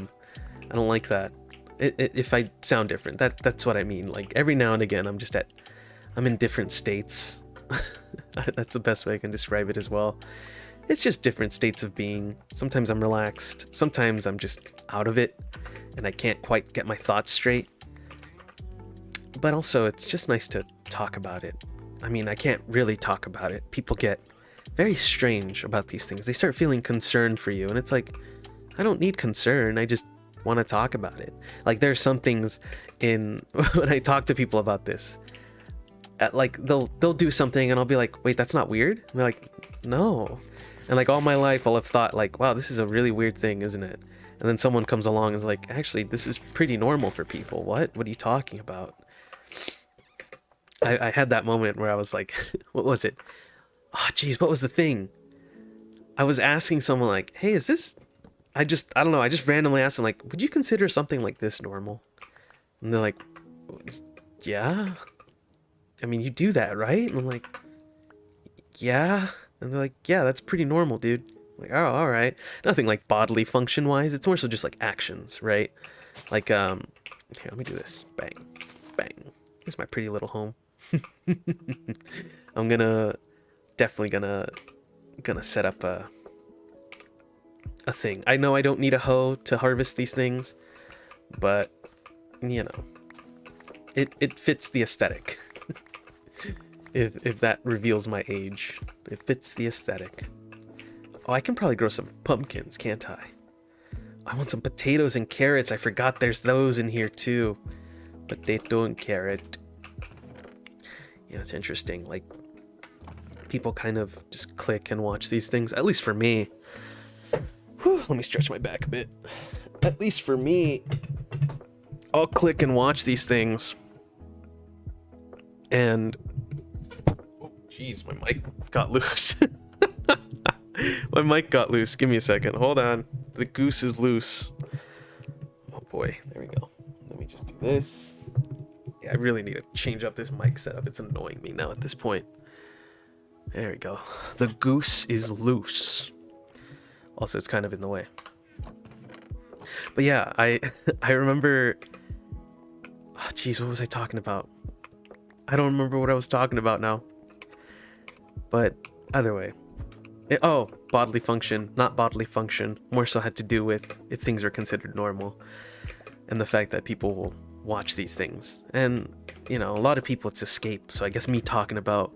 don't like that. If I sound different, that's what I mean. Like every now and again, I'm in different states. That's the best way I can describe it as well. It's just different states of being. Sometimes I'm relaxed. Sometimes I'm just out of it and I can't quite get my thoughts straight. But also, it's just nice to talk about it. I mean, I can't really talk about it. People get very strange about these things. They start feeling concerned for you. And it's like, I don't need concern. I just want to talk about it. Like, there's some things when I talk to people about this, like they'll do something and I'll be like, wait, that's not weird? And they're like, no. And like all my life I'll have thought like, wow, this is a really weird thing, isn't it? And then someone comes along and is like, actually, this is pretty normal for people. What are you talking about? I had that moment where I was like, what was it? Oh, geez, what was the thing? I was asking someone like, hey, is this... I don't know. I just randomly asked them like, would you consider something like this normal? And they're like, yeah. I mean, you do that, right? And I'm like, yeah. And they're like, yeah, that's pretty normal, dude. I'm like, oh, all right. Nothing like bodily function wise. It's more so just like actions, right? Like, here, let me do this. Bang, bang. Here's my pretty little home. I'm definitely gonna set up a thing. I know I don't need a hoe to harvest these things, but you know, it fits the aesthetic. if that reveals my age, it fits the aesthetic. Oh, I can probably grow some pumpkins, can't I? I want some potatoes and carrots. I forgot there's those in here too. Potato and carrot. You know, it's interesting. Like, people kind of just click and watch these things. At least for me. Whew, let me stretch my back a bit. At least for me, I'll click and watch these things. And... oh, jeez, my mic got loose. My mic got loose. Give me a second. Hold on. The goose is loose. Oh boy. There we go. Let me just do this. Yeah, I really need to change up this mic setup. It's annoying me now at this point. There we go. The goose is loose. Also, it's kind of in the way. But yeah, I remember... Oh, jeez, what was I talking about? I don't remember what I was talking about now. But either way. Bodily function, not bodily function. More so had to do with if things are considered normal. And the fact that people will watch these things. And, you know, a lot of people, it's escape. So I guess me talking about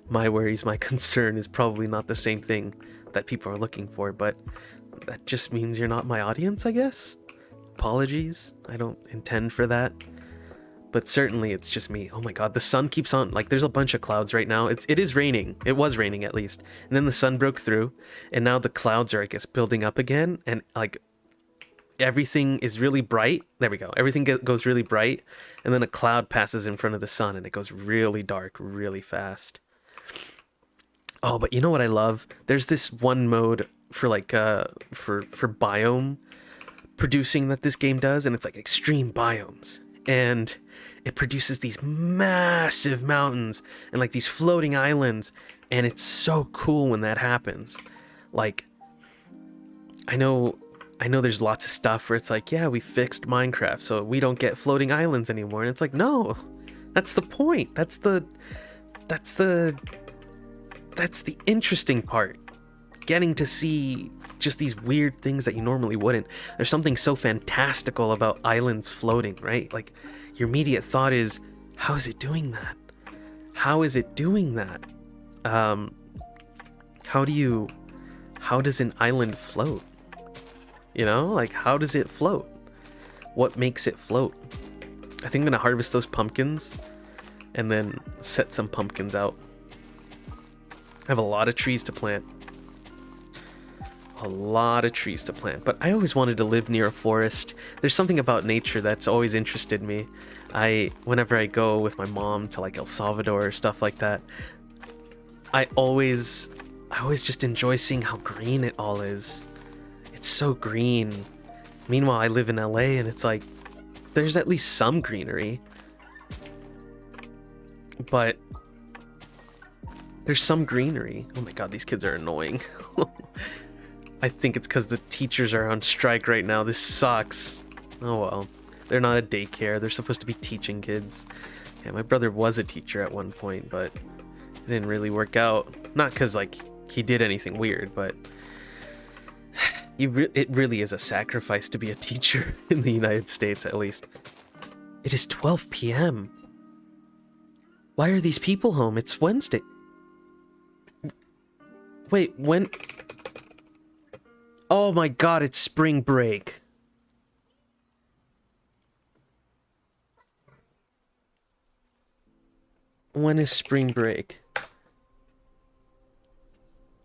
my worries, my concern is probably not the same thing that people are looking for. But that just means you're not my audience, I guess. Apologies. I don't intend for that. But certainly it's just me. Oh my god, the sun keeps on, like, there's a bunch of clouds right now. It is raining. It was raining, at least. And then the sun broke through, and now the clouds are, I guess, building up again, and, like, everything is really bright. There we go. Everything goes really bright, and then a cloud passes in front of the sun, and it goes really dark really fast. Oh, but you know what I love? There's this one mode for, like, for biome producing that this game does, and it's, like, extreme biomes. And it produces these massive mountains and like these floating islands, and it's so cool when that happens. Like, I know there's lots of stuff where it's like, yeah, we fixed Minecraft so we don't get floating islands anymore, and it's like, no, that's the point. That's the interesting part. Getting to see just these weird things that you normally wouldn't. There's something so fantastical about islands floating, right? Like, your immediate thought is, how is it doing that? How is it doing that? How does an island float? You know, like, how does it float? What makes it float? I think I'm gonna harvest those pumpkins and then set some pumpkins out. I have a lot of trees to plant. But I always wanted to live near a forest. There's something about nature that's always interested me. Whenever I go with my mom to like El Salvador or stuff like that, I always just enjoy seeing how green it all is. It's so green. Meanwhile, I live in LA and it's like, there's at least some greenery, but there's some greenery. Oh my god, these kids are annoying. I think it's because the teachers are on strike right now. This sucks. Oh well. They're not a daycare. They're supposed to be teaching kids. Yeah, my brother was a teacher at one point, but it didn't really work out. Not because, like, he did anything weird, but it really is a sacrifice to be a teacher in the United States, at least. It is 12 p.m. Why are these people home? It's Wednesday. Wait, when... Oh my god, it's spring break. When is spring break?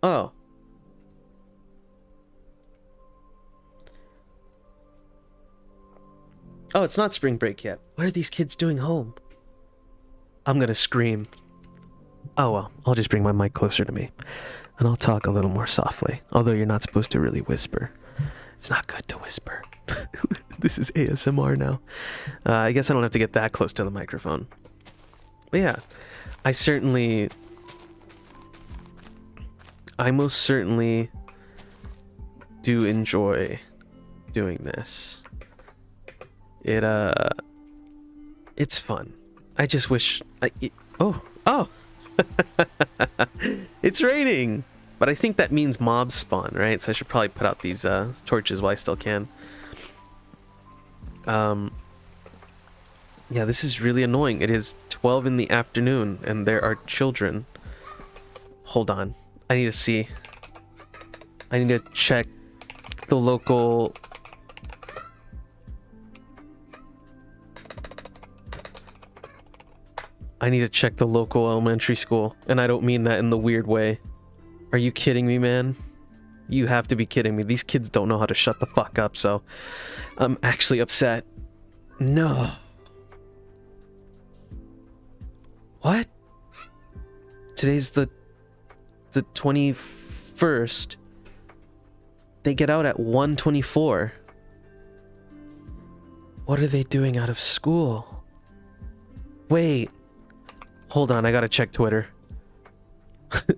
Oh. Oh, it's not spring break yet. What are these kids doing home? I'm gonna scream. Oh well, I'll just bring my mic closer to me. And I'll talk a little more softly. Although you're not supposed to really whisper. It's not good to whisper. This is ASMR now. I guess I don't have to get that close to the microphone. But yeah, I most certainly do enjoy doing this. It's fun. I just wish oh it's raining, but I think that means mobs spawn, right? So I should probably put out these torches while I still can. Yeah, this is really annoying. It is 12 in the afternoon and there are children. Hold on, I need to see. I need to check the local... I need to check the local elementary school, and I don't mean that in the weird way. Are you kidding me, man? You have to be kidding me. These kids don't know how to shut the fuck up, so I'm actually upset. No. What? Today's the 21st. They get out at 1:24. What are they doing out of school? Wait. Hold on, I gotta check Twitter.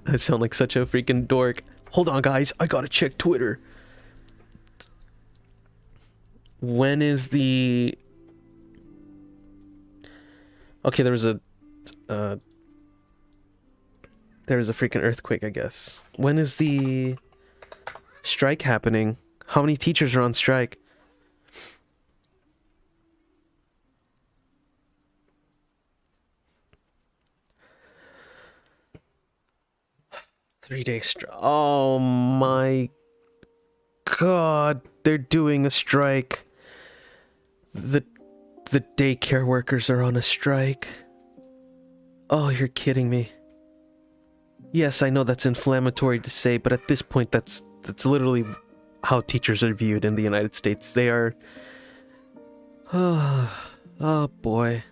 I sound like such a freaking dork. Hold on, guys. I gotta check Twitter. When is the... Okay, there was a freaking earthquake, I guess. When is the strike happening? How many teachers are on strike? Three-day strike. Oh my god, they're doing a strike. The daycare workers are on a strike. Oh, you're kidding me. Yes, I know that's inflammatory to say, but at this point, that's literally how teachers are viewed in the United States. They are... Oh boy.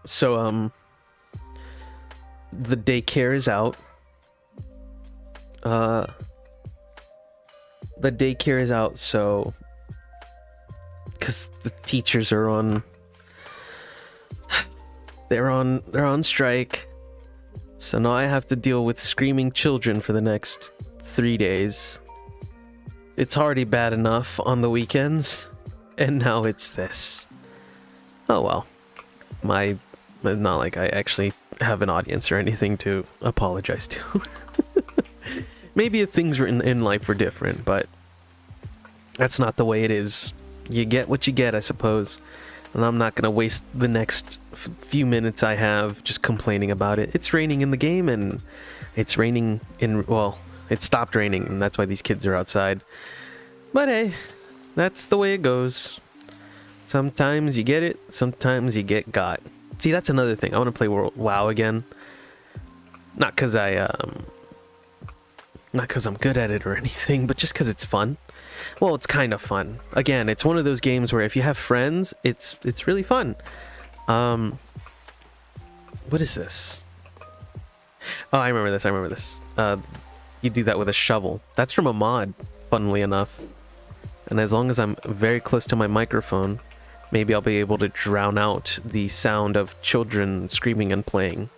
So, the daycare is out. The daycare is out, so... Because the teachers are on... They're on strike. So now I have to deal with screaming children for the next 3 days. It's already bad enough on the weekends. And now it's this. Oh well. Not like I actually have an audience or anything to apologize to. Maybe if things were in life were different, but that's not the way it is. You get what you get, I suppose. And I'm not going to waste the next few minutes I have just complaining about it. It's raining in the game, and it's raining in... Well, it stopped raining, and that's why these kids are outside. But hey, that's the way it goes. Sometimes you get it, sometimes you get got. See, that's another thing. I want to play WoW again. Not because I'm good at it or anything, but just because it's fun. Well, it's kind of fun. Again, it's one of those games where if you have friends, it's really fun. What is this? Oh, I remember this. You do that with a shovel. That's from a mod, funnily enough. And as long as I'm very close to my microphone, maybe I'll be able to drown out the sound of children screaming and playing.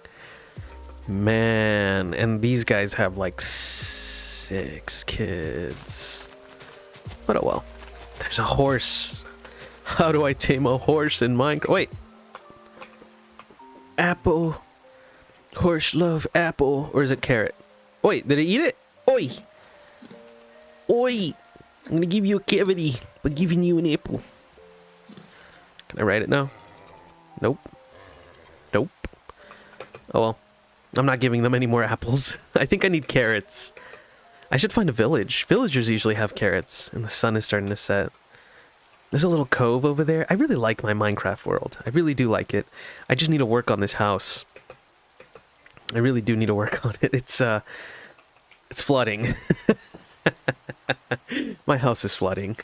Man, and these guys have like 6 kids. But oh well. There's a horse. How do I tame a horse in Minecraft? Wait. Apple. Horse love apple. Or is it carrot? Wait, did it eat it? Oi. Oi. I'm gonna give you a cavity by giving you an apple. Can I write it now? Nope. Nope. Oh well. I'm not giving them any more apples. I think I need carrots. I should find a village. Villagers usually have carrots, and the sun is starting to set. There's a little cove over there. I really like my Minecraft world. I really do like it. I just need to work on this house. I really do need to work on it. It's flooding. My house is flooding.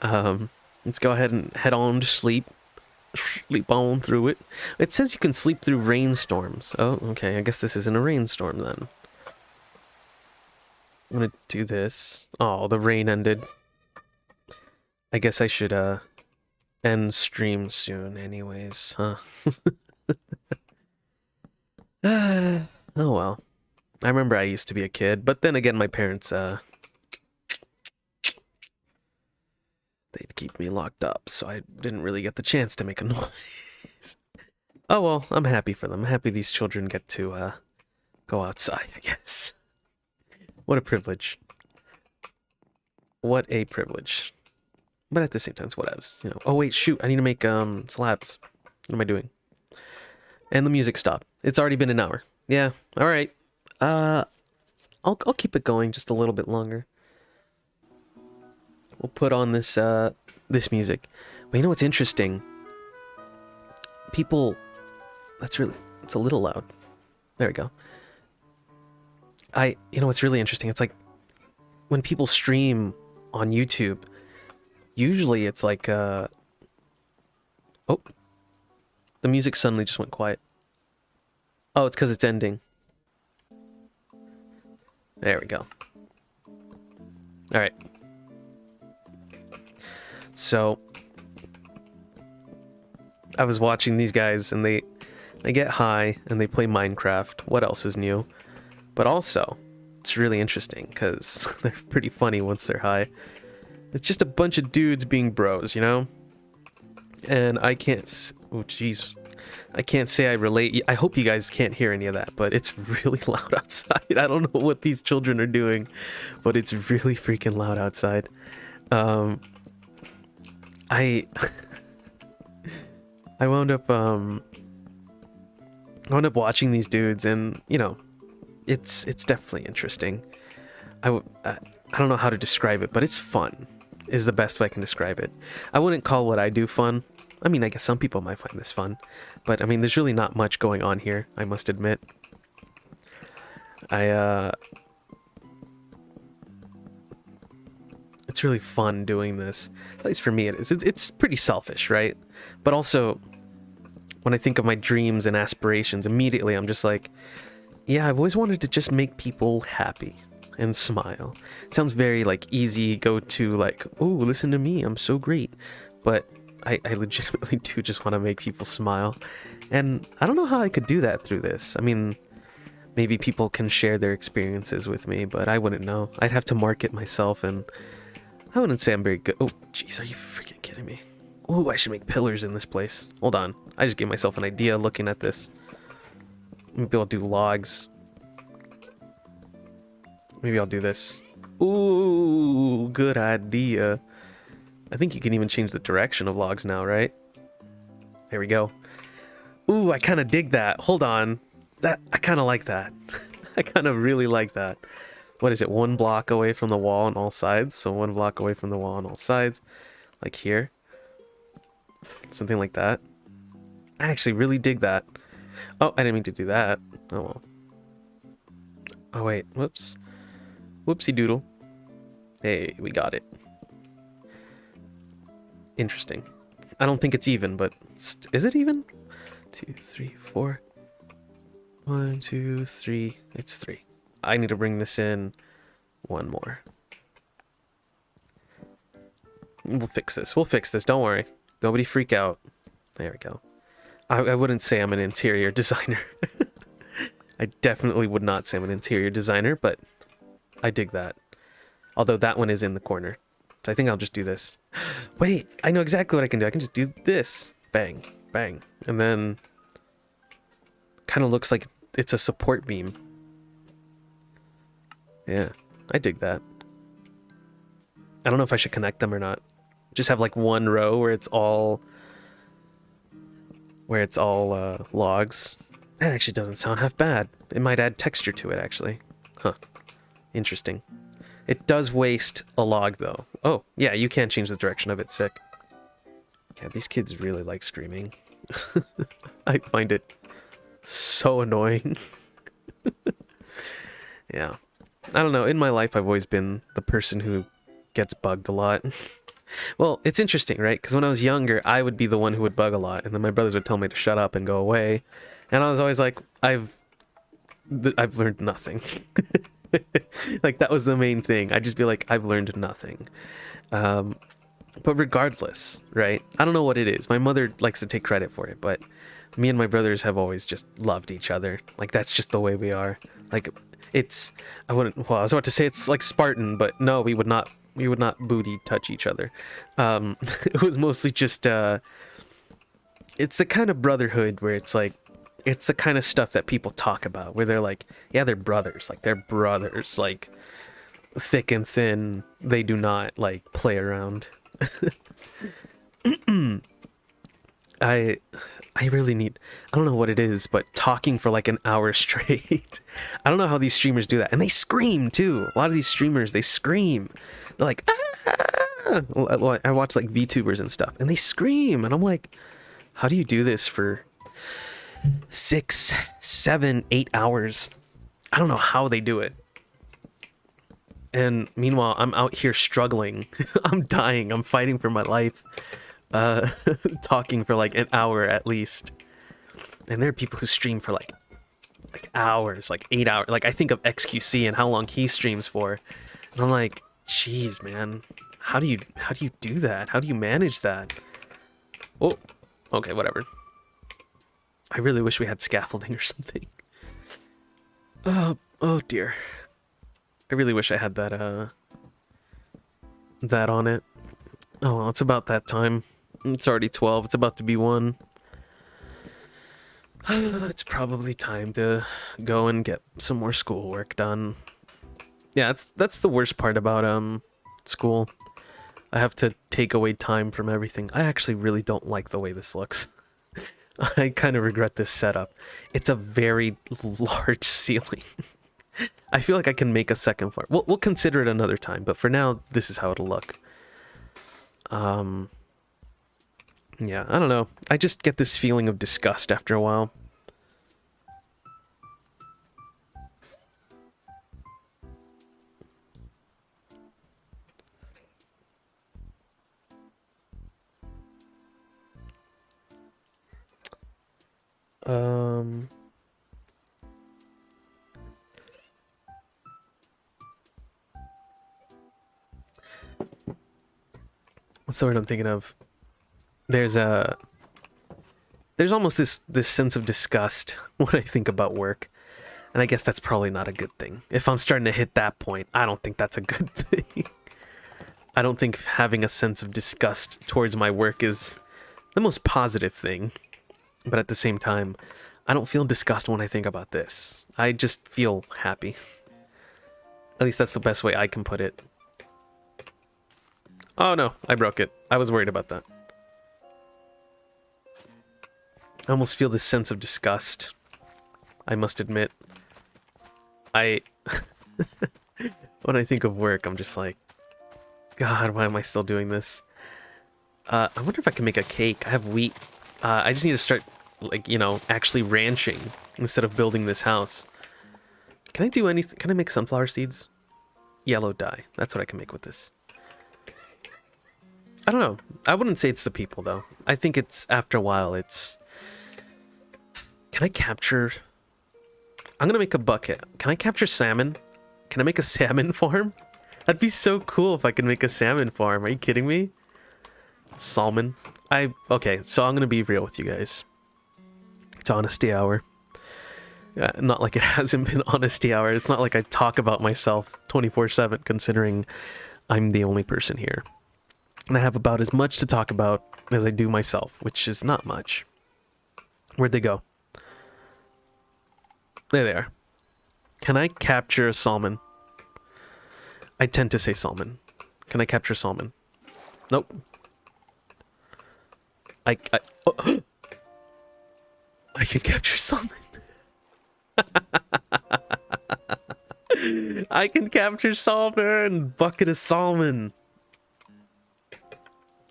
Let's go ahead and head on to sleep. Sleep on through it. It says you can sleep through rainstorms. Oh, okay. I guess this isn't a rainstorm then. I'm gonna do this. Oh, the rain ended. I guess I should end stream soon anyways, huh? Oh well. I remember I used to be a kid, but then again my parents they'd keep me locked up, so I didn't really get the chance to make a noise. Oh well, I'm happy for them. I'm happy these children get to go outside, I guess. What a privilege. What a privilege. But at the same time, it's whatevs, you know. Oh wait, shoot, I need to make slabs. What am I doing? And the music stopped. It's already been an hour. Yeah, alright. I'll keep it going just a little bit longer. We'll put on this this music. Well, you know what's interesting? People... it's a little loud. There we go. You know what's really interesting? It's like when people stream on YouTube, usually it's like oh, the music suddenly just went quiet. Oh, it's because it's ending. There we go. All right. So I was watching these guys, and they get high and they play Minecraft. What else is new? But also, it's really interesting because they're pretty funny once they're high. It's just a bunch of dudes being bros, you know? And I can't... Oh, jeez. I can't say I relate. I hope you guys can't hear any of that, but it's really loud outside. I don't know what these children are doing, but it's really freaking loud outside. I wound up watching these dudes, and you know, it's definitely interesting. I don't know how to describe it, but it's fun is the best way I can describe it. I wouldn't call what I do fun. I mean, I guess some people might find this fun, but I mean, there's really not much going on here, I must admit. It's really fun doing this. At least for me it is. It's pretty selfish, right? But also, when I think of my dreams and aspirations, immediately I'm just like, yeah, I've always wanted to just make people happy and smile. It sounds very like easy, go to like, oh, listen to me, I'm so great. But I legitimately do just want to make people smile. And I don't know how I could do that through this. I mean, maybe people can share their experiences with me, but I wouldn't know. I'd have to market myself, and I wouldn't say I'm very good. Oh, jeez, are you freaking kidding me? Ooh, I should make pillars in this place. Hold on. I just gave myself an idea looking at this. Maybe I'll do logs. Maybe I'll do this. Ooh, good idea. I think you can even change the direction of logs now, right? There we go. Ooh, I kind of dig that. Hold on. I kind of like that. I kind of really like that. What is it? 1 block away from the wall on all sides. So 1 block away from the wall on all sides. Like here. Something like that. I actually really dig that. Oh, I didn't mean to do that. Oh, well. Oh, wait. Whoops. Whoopsie doodle. Hey, we got it. Interesting. I don't think it's even, but... Is it even? 2, 3, 4. 1, 2, 3. It's 3. I need to bring this in 1 more. We'll fix this. We'll fix this. Don't worry. Nobody freak out. There we go. I wouldn't say I'm an interior designer. I definitely would not say I'm an interior designer, but I dig that. Although that one is in the corner. So I think I'll just do this. Wait, I know exactly what I can do. I can just do this. Bang, bang. And then kind of looks like it's a support beam. Yeah, I dig that. I don't know if I should connect them or not. Just have like 1 row where it's all logs. That actually doesn't sound half bad. It might add texture to it, actually. Huh. Interesting. It does waste a log, though. Oh, yeah, you can change the direction of it. Sick. Yeah, these kids really like screaming. I find it so annoying. Yeah. I don't know. In my life, I've always been the person who gets bugged a lot. Well, it's interesting, right? Because when I was younger, I would be the one who would bug a lot, and then my brothers would tell me to shut up and go away. And I was always like, I've learned nothing. Like, that was the main thing. I'd just be like, I've learned nothing. But regardless, right? I don't know what it is. My mother likes to take credit for it, but me and my brothers have always just loved each other. Like, that's just the way we are. Like, it's... I was about to say it's like Spartan, but no, we would not booty touch each other. It was mostly just... it's the kind of brotherhood where it's like, it's the kind of stuff that people talk about, where they're like, yeah, they're brothers. Like, they're brothers. Like, thick and thin. They do not, like, play around. I really need... I don't know what it is, but talking for, like, an hour straight. I don't know how these streamers do that. And they scream, too. A lot of these streamers, they scream. They're like, ah! Well, I watch, like, VTubers and stuff, and they scream. And I'm like, how do you do this for 6, 7, 8 hours? I don't know how they do it. And meanwhile, I'm out here struggling. I'm dying. I'm fighting for my life. Talking for like an hour at least. And there are people who stream for like hours, like 8 hours. Like I think of XQC and how long he streams for. And I'm like, geez, man. How do you do that? How do you manage that? Oh, okay, whatever. I really wish we had scaffolding or something. Oh dear. I really wish I had that that on it. Oh well, it's about that time. It's already 12. It's about to be 1. It's probably time to go and get some more schoolwork done. Yeah, that's the worst part about school. I have to take away time from everything. I actually really don't like the way this looks. I kind of regret this setup. It's a very large ceiling. I feel like I can make a second floor. We'll consider it another time, but for now, this is how it'll look. Yeah, I don't know. I just get this feeling of disgust after a while. What's the word I'm thinking of? There's almost this sense of disgust when I think about work. And I guess that's probably not a good thing. If I'm starting to hit that point, I don't think that's a good thing. I don't think having a sense of disgust towards my work is the most positive thing. But at the same time, I don't feel disgust when I think about this. I just feel happy. At least that's the best way I can put it. Oh no, I broke it. I was worried about that. I almost feel this sense of disgust. I must admit. When I think of work, I'm just like, God, why am I still doing this? I wonder if I can make a cake. I have wheat. I just need to start, like, you know, actually ranching instead of building this house. Can I do anything? Can I make sunflower seeds? Yellow dye. That's what I can make with this. I don't know. I wouldn't say it's the people, though. I think it's, after a while, it's... Can I capture... I'm gonna make a bucket. Can I capture salmon? Can I make a salmon farm? That'd be so cool if I could make a salmon farm. Are you kidding me? Salmon. Okay, so I'm gonna be real with you guys. It's honesty hour. Not like it hasn't been honesty hour. It's not like I talk about myself 24/7, considering I'm the only person here. And I have about as much to talk about as I do myself, which is not much. Where'd they go? There they are. Can I capture a salmon? I tend to say salmon. Can I capture salmon? Nope. Oh. I can capture salmon. I can capture salmon. Bucket of salmon.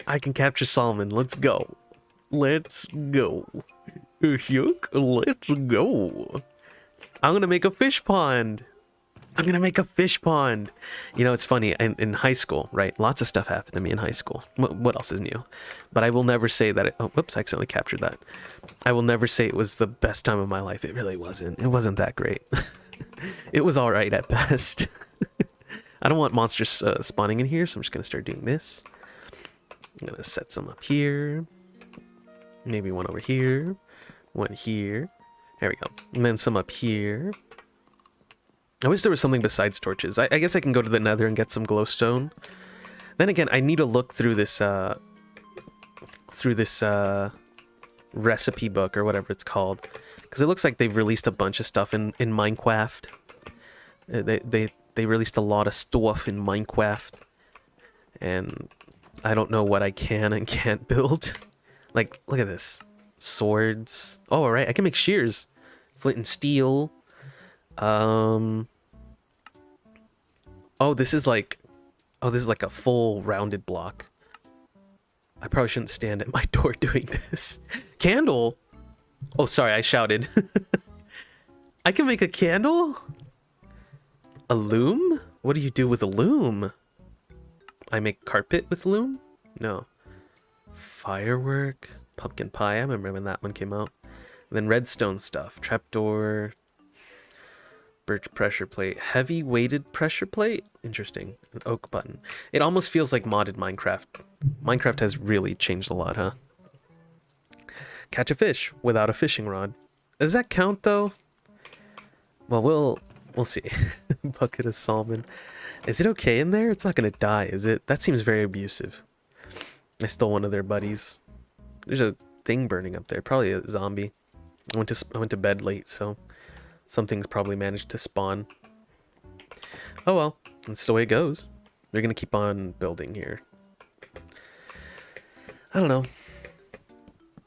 I can capture salmon. Let's go. Let's go. Let's go. I'm gonna make a fish pond. I'm gonna make a fish pond. You know, it's funny. In high school, right? Lots of stuff happened to me in high school. What else is new? But I will never say that oh, whoops, I accidentally captured that. I will never say it was the best time of my life. It really wasn't. It wasn't that great. It was all right at best. I don't want monsters spawning in here, so I'm just gonna start doing this. I'm gonna set some up here. Maybe one over here. One here. There we go. And then some up here. I wish there was something besides torches. I guess I can go to the nether and get some glowstone. Then again, I need to look through this recipe book or whatever it's called. Because it looks like they've released a bunch of stuff in Minecraft. They released a lot of stuff in Minecraft. And I don't know what I can and can't build. Like, look at this. Swords. Oh, all right. I can make shears. Flint and steel. Oh, this is like a full rounded block. I probably shouldn't stand at my door doing this. Candle. Oh, sorry. I shouted. I can make a candle? A loom? What do you do with a loom? I make carpet with loom? No. Firework. Pumpkin pie. I remember when that one came out. And then redstone stuff. Trapdoor. Birch pressure plate. Heavy weighted pressure plate? Interesting. An oak button. It almost feels like modded Minecraft. Minecraft has really changed a lot, huh? Catch a fish without a fishing rod. Does that count though? Well, we'll see. Bucket of salmon. Is it okay in there? It's not gonna die, is it? That seems very abusive. I stole one of their buddies. There's a thing burning up there. Probably a zombie. I went to bed late, so something's probably managed to spawn. Oh well, that's the way it goes. They're gonna keep on building here. I don't know.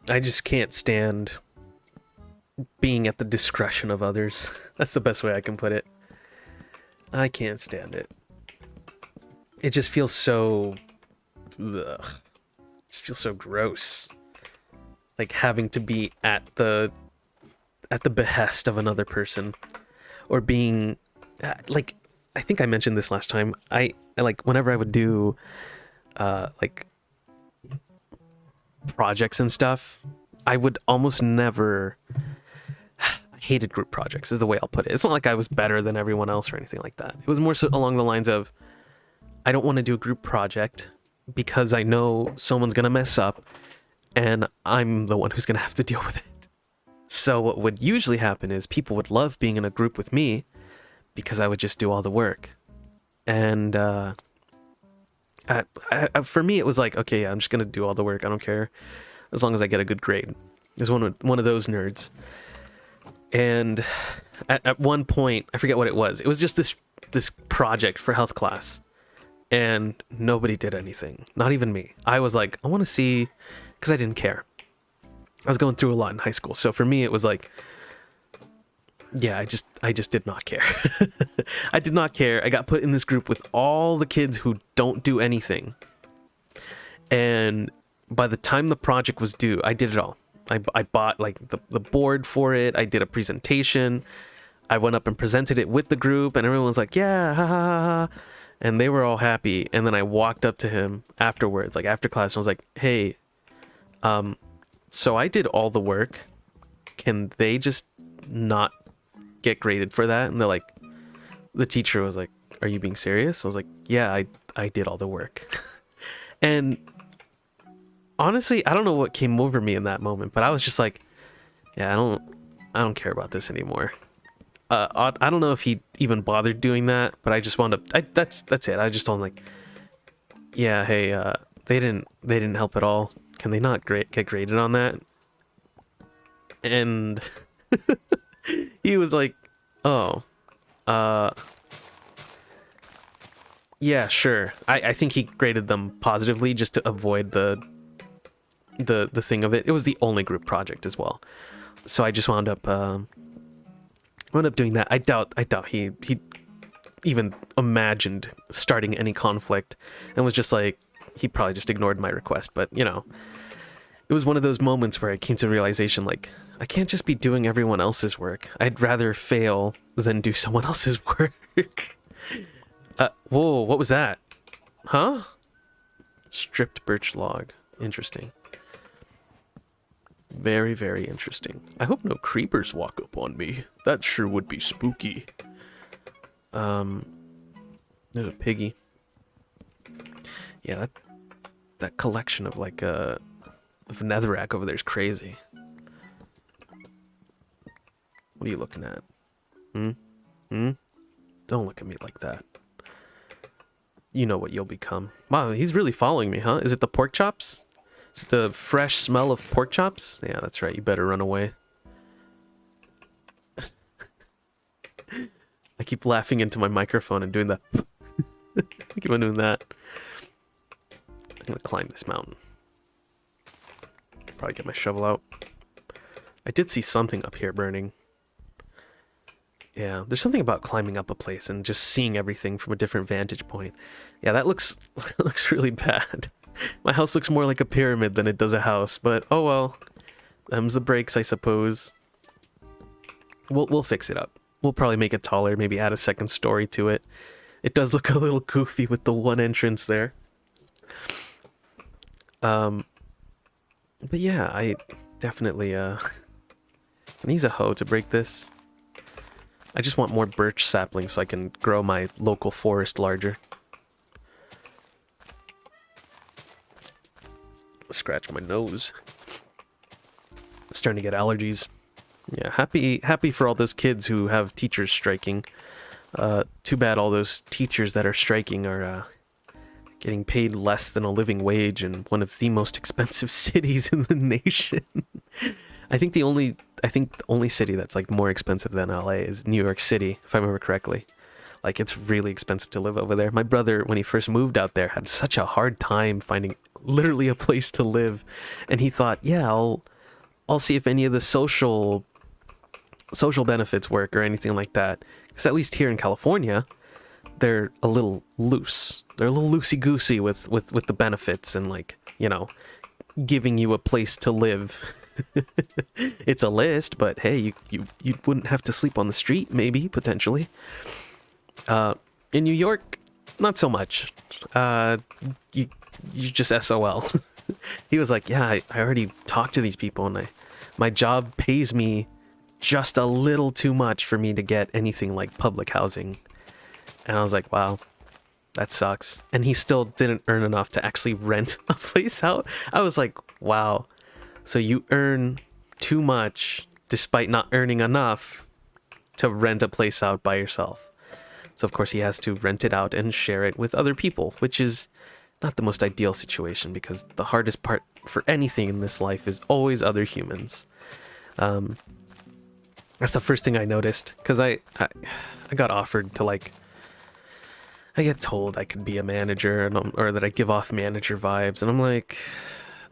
I just can't stand being at the discretion of others. That's the best way I can put it. I can't stand it. It just feels so... Ugh. Just feels so gross. Like having to be at the behest of another person. Or being... like, I think I mentioned this last time. I like, whenever I would do... like... projects and stuff, I would almost never... I hated group projects is the way I'll put it. It's not like I was better than everyone else or anything like that. It was more so along the lines of, I don't want to do a group project because I know someone's gonna mess up and I'm the one who's gonna have to deal with it. So what would usually happen is people would love being in a group with me because I would just do all the work. And for me, it was like, okay, yeah, I'm just gonna do all the work. I don't care, as long as I get a good grade. I was one of those nerds. And at one point, I forget what it was. It was just this project for health class, and nobody did anything. Not even me. I was like, I want to see, because I didn't care. I was going through a lot in high school, so for me, it was like, yeah, I just did not care. I did not care. I got put in this group with all the kids who don't do anything. And by the time the project was due, I did it all. I bought like the board for it. I did a presentation. I went up and presented it with the group, and everyone was like, yeah, ha, ha, ha, ha. And they were all happy. And then I walked up to him afterwards, like after class, and I was like, hey, so I did all the work. Can they just not get graded for that? And they're like, the teacher was like, are you being serious? I was like, yeah, I did all the work. And honestly, I don't know what came over me in that moment, but I was just like, yeah, I don't care about this anymore. I don't know if he even bothered doing that, but I just wound up, that's it. I just told him like, yeah, hey, they didn't help at all. Can they not get graded on that? And he was like, oh, yeah, sure. I think he graded them positively just to avoid the thing of it. It was the only group project as well. So I just wound up doing that. I doubt he even imagined starting any conflict, and was just like, he probably just ignored my request. But you know, it was one of those moments where I came to the realization, like, I can't just be doing everyone else's work. I'd rather fail than do someone else's work. Whoa, what was that? Huh? Stripped birch log. Interesting. Very, very interesting. I hope no creepers walk up on me. That sure would be spooky. There's a piggy. Yeah, that collection of like of netherrack over there is crazy. What are you looking at? Don't look at me like that. You know what you'll become. Wow, he's really following me, huh? Is it the pork chops? Is it the fresh smell of pork chops? Yeah, that's right. You better run away. I keep laughing into my microphone and doing that. I keep on doing that. I'm gonna climb this mountain. Probably get my shovel out. I did see something up here burning. Yeah, there's something about climbing up a place and just seeing everything from a different vantage point. Yeah, that looks really bad. My house looks more like a pyramid than it does a house, but oh well. Them's the breaks, I suppose. We'll fix it up. We'll probably make it taller, maybe add a second story to it. It does look a little goofy with the one entrance there. But yeah, I definitely can use a hoe to break this. I just want more birch saplings so I can grow my local forest larger. Scratch my nose. Starting to get allergies. Yeah, happy for all those kids who have teachers striking. Too bad all those teachers that are striking are getting paid less than a living wage in one of the most expensive cities in the nation. I think the only city that's like more expensive than LA is New York City, if I remember correctly. Like, it's really expensive to live over there. My brother, when he first moved out there, had such a hard time finding literally a place to live, and he thought, yeah, I'll see if any of the social benefits work or anything like that. Because at least here in California, they're a little loose. They're a little loosey-goosey with the benefits and, like, you know, giving you a place to live. It's a list, but hey, you wouldn't have to sleep on the street, maybe, potentially. In New York, not so much. You just SOL. He was like, yeah, I already talked to these people, and my job pays me just a little too much for me to get anything like public housing. And I was like, wow, that sucks. And he still didn't earn enough to actually rent a place out. I was like, wow. So you earn too much despite not earning enough to rent a place out by yourself. So of course he has to rent it out and share it with other people, which is not the most ideal situation, because the hardest part for anything in this life is always other humans. That's the first thing I noticed, because I got offered to, like, I get told I could be a manager, or that I give off manager vibes, and I'm like,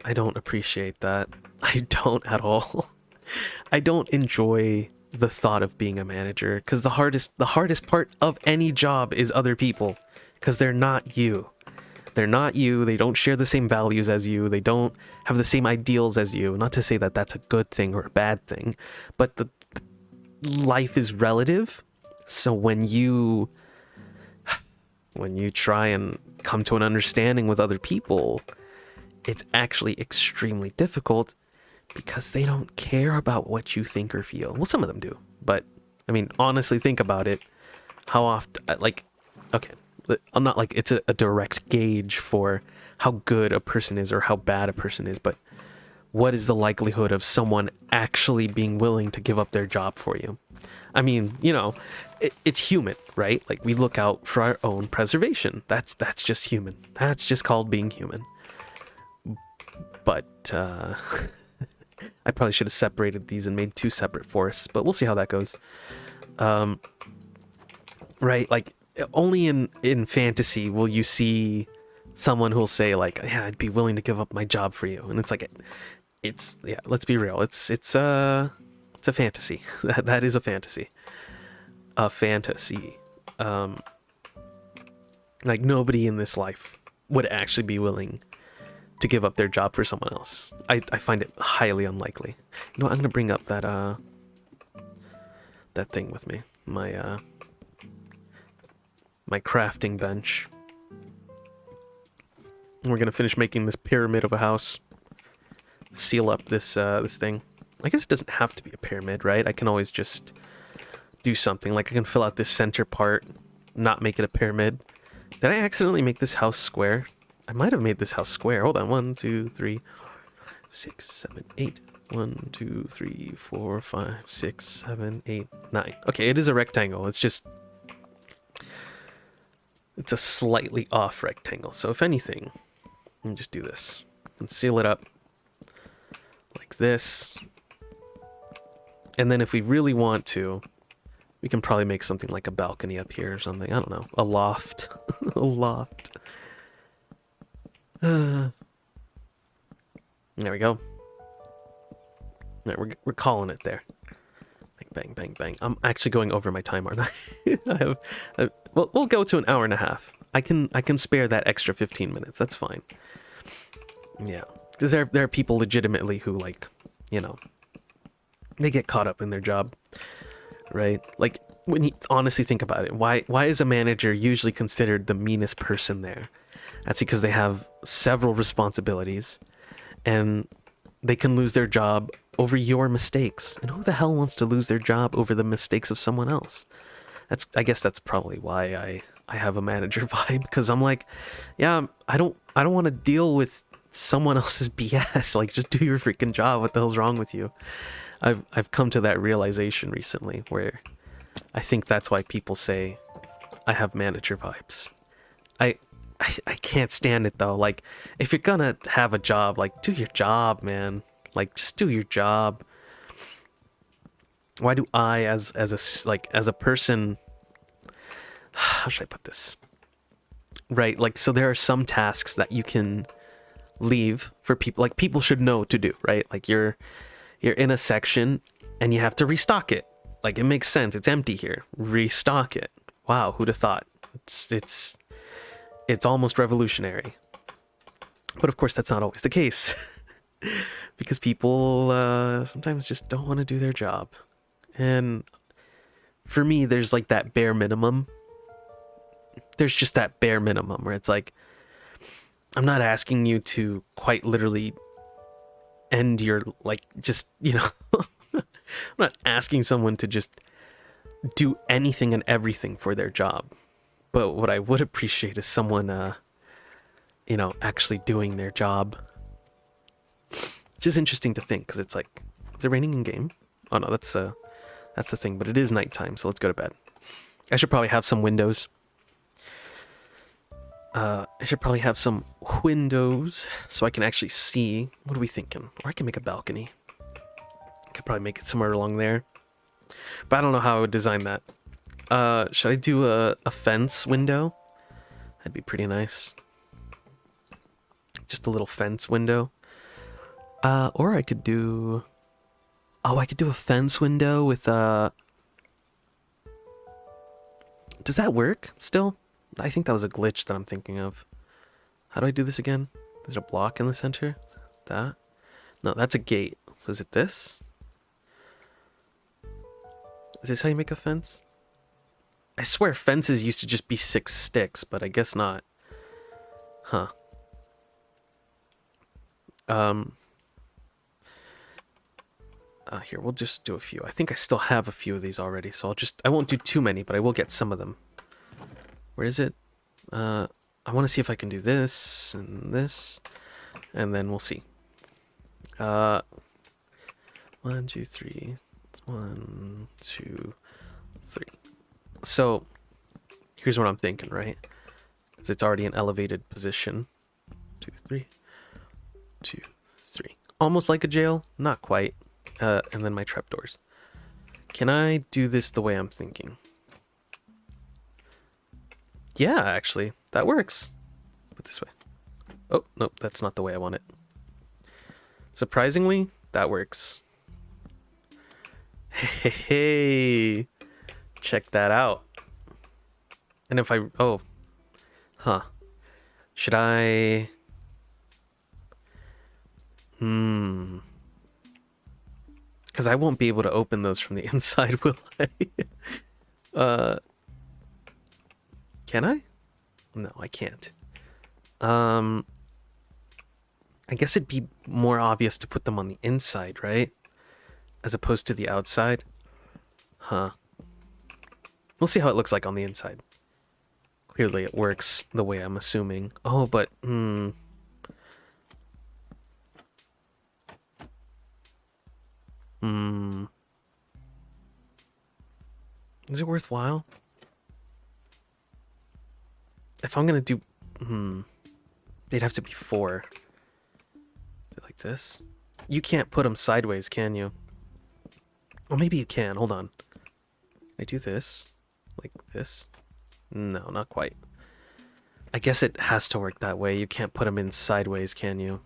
I don't appreciate that. I don't at all. I don't enjoy the thought of being a manager, because the hardest part of any job is other people, because they're not you. They're not you. They don't share the same values as you. They don't have the same ideals as you. Not to say that that's a good thing or a bad thing, but the life is relative. So when you try and come to an understanding with other people, it's actually extremely difficult, because they don't care about what you think or feel. Well, some of them do, but I mean, honestly, think about it. How often, like, okay, I'm not like it's a direct gauge for how good a person is or how bad a person is, but what is the likelihood of someone actually being willing to give up their job for you? I mean, you know, it's human, right? Like, we look out for our own preservation. That's just human. That's just called being human. But I probably should have separated these and made 2 separate forests, but we'll see how that goes. Right, like, only in fantasy will you see someone who'll say, like, yeah, I'd be willing to give up my job for you. And it's like, it's yeah, let's be real. It's a fantasy. That is a fantasy. A fantasy. Like, nobody in this life would actually be willing to give up their job for someone else. I find it highly unlikely. You know what, I'm gonna bring up that thing with me. My crafting bench. We're gonna finish making this pyramid of a house. Seal up this thing. I guess it doesn't have to be a pyramid, right? I can always just do something. Like, I can fill out this center part, not make it a pyramid. Did I accidentally make this house square? I might have made this house square. Hold on. 1, 2, 3, 6, 7, 8. 1, 2, 3, 4, 5, 6, 7, 8, 9. Okay, it is a rectangle. It's just... it's a slightly off rectangle. So if anything, let me just do this. And seal it up. Like this. And then if we really want to, we can probably make something like a balcony up here or something. I don't know. A loft. A loft. There we go. Right, we're calling it there. Bang, bang, bang. I'm actually going over my time, aren't I? Well, we'll go to an hour and a half. I can spare that extra 15 minutes. That's fine. Yeah, because there are people legitimately who, like, you know, they get caught up in their job, right? Like, when you honestly think about it, why is a manager usually considered the meanest person there? That's because they have several responsibilities and they can lose their job over your mistakes. And who the hell wants to lose their job over the mistakes of someone else? I guess that's probably why I have a manager vibe, because I'm like, yeah, I don't want to deal with someone else's BS. Like, just do your freaking job. What the hell's wrong with you? I've come to that realization recently where I think that's why people say I have manager vibes. I can't stand it though. Like, if you're gonna have a job, like, do your job, man. Like, just do your job. Why do I, as a person, how should I put this? Right, like, so there are some tasks that you can leave for people, like, people should know to do, right? Like, you're in a section and you have to restock it. Like, it makes sense. It's empty here. Restock it. Wow, who'd have thought? It's almost revolutionary. But of course, that's not always the case. Because people sometimes just don't want to do their job. And for me, there's like that bare minimum. There's just that bare minimum where it's like, I'm not asking you to quite literally end your, like, just, you know, I'm not asking someone to just do anything and everything for their job. But what I would appreciate is someone, you know, actually doing their job. Which is interesting to think, because it's like, is it raining in game? Oh no, that's the thing, but it is nighttime, so let's go to bed. I should probably have some windows. I should probably have some windows so I can actually see. What are we thinking? Or I can make a balcony. I could probably make it somewhere along there. But I don't know how I would design that. Should I do a fence window? That'd be pretty nice. Just a little fence window. Or I could do... Oh, I could do a fence window with Does that work still? I think that was a glitch that I'm thinking of. How do I do this again? Is there a block in the center? That? No, that's a gate. So is it this? Is this how you make a fence? I swear fences used to just be 6 sticks, but I guess not. Huh. Here, we'll just do a few. I think I still have a few of these already, so I won't do too many, but I will get some of them. Where is it? I want to see if I can do this, and then we'll see. 1, 2, 3. 1, 2, 3. So, here's what I'm thinking, right? Because it's already an elevated position. 2, 3. 2, 3. Almost like a jail, not quite. And then my trapdoors. Can I do this the way I'm thinking? Yeah, actually, that works. Put this way. Oh, nope, that's not the way I want it. Surprisingly, that works. Hey, check that out. And if should I? Because I won't be able to open those from the inside, will I? Can I? No, I can't. I guess it'd be more obvious to put them on the inside, right? As opposed to the outside. Huh. We'll see how it looks like on the inside. Clearly it works the way I'm assuming. Oh, but, Is it worthwhile? If I'm gonna do... They'd have to be 4. Like this? You can't put them sideways, can you? Or maybe you can. Hold on. I do this. Like this? No, not quite. I guess it has to work that way. You can't put them in sideways, can you?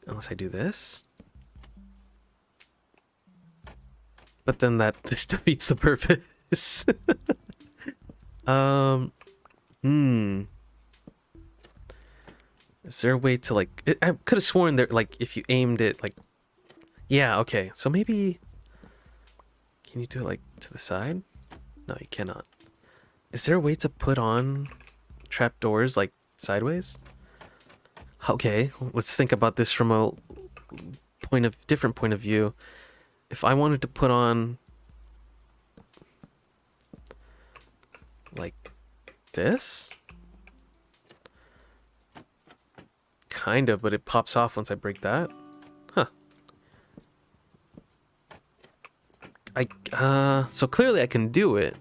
Unless I do this. But then this defeats the purpose. Is there a way to, like... I could have sworn there, like, if you aimed it, like... Yeah, okay. So maybe... Can you do it like To the side? No, you cannot. Is there a way to put on trapdoors like sideways? Okay, let's think about this from a different point of view. If I wanted to put on like this, kind of, but it pops off once I break that. Huh. So clearly I can do it,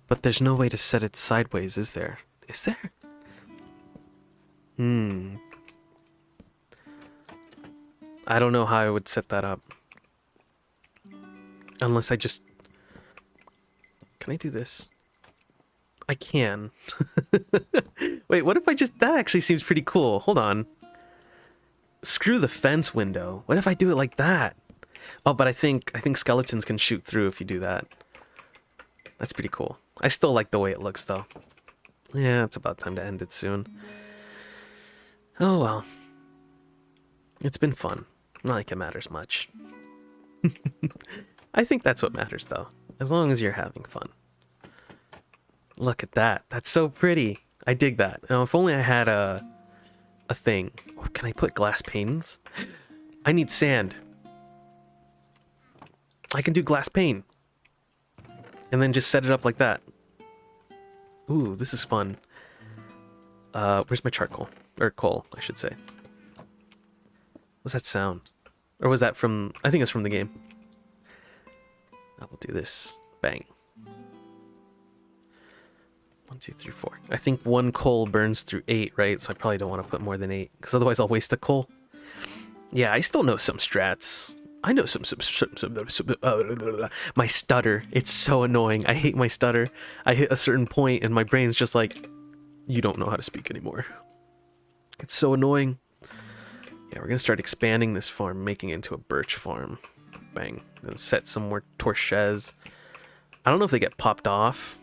but there's no way to set it sideways, is there? Is there? I don't know how I would set that up. Unless I just... Can I do this? I can. Wait, what if I just... That actually seems pretty cool. Hold on. Screw the fence window. What if I do it like that? Oh, but I think skeletons can shoot through if you do that. That's pretty cool. I still like the way it looks, though. Yeah, it's about time to end it soon. Oh, well. It's been fun. Not like it matters much. I think that's what matters, though. As long as you're having fun. Look at that. That's so pretty. I dig that. Now, if only I had a thing. Oh, can I put glass panes? I need sand. I can do glass pane. And then just set it up like that. Ooh, this is fun. Where's my charcoal? Or coal, I should say. What's that sound? Or was that from... I think it's from the game. I will do this. Bang. 1, 2, 3, 4. I think 1 coal burns through 8, right? So I probably don't want to put more than 8, because otherwise I'll waste a coal. Yeah, I still know some strats. I know some my stutter. It's so annoying. I hate my stutter. I hit a certain point and my brain's just like, you don't know how to speak anymore. It's so annoying. Yeah, we're gonna start expanding this farm, making it into a birch farm. Bang. Then set some more torches. I don't know if they get popped off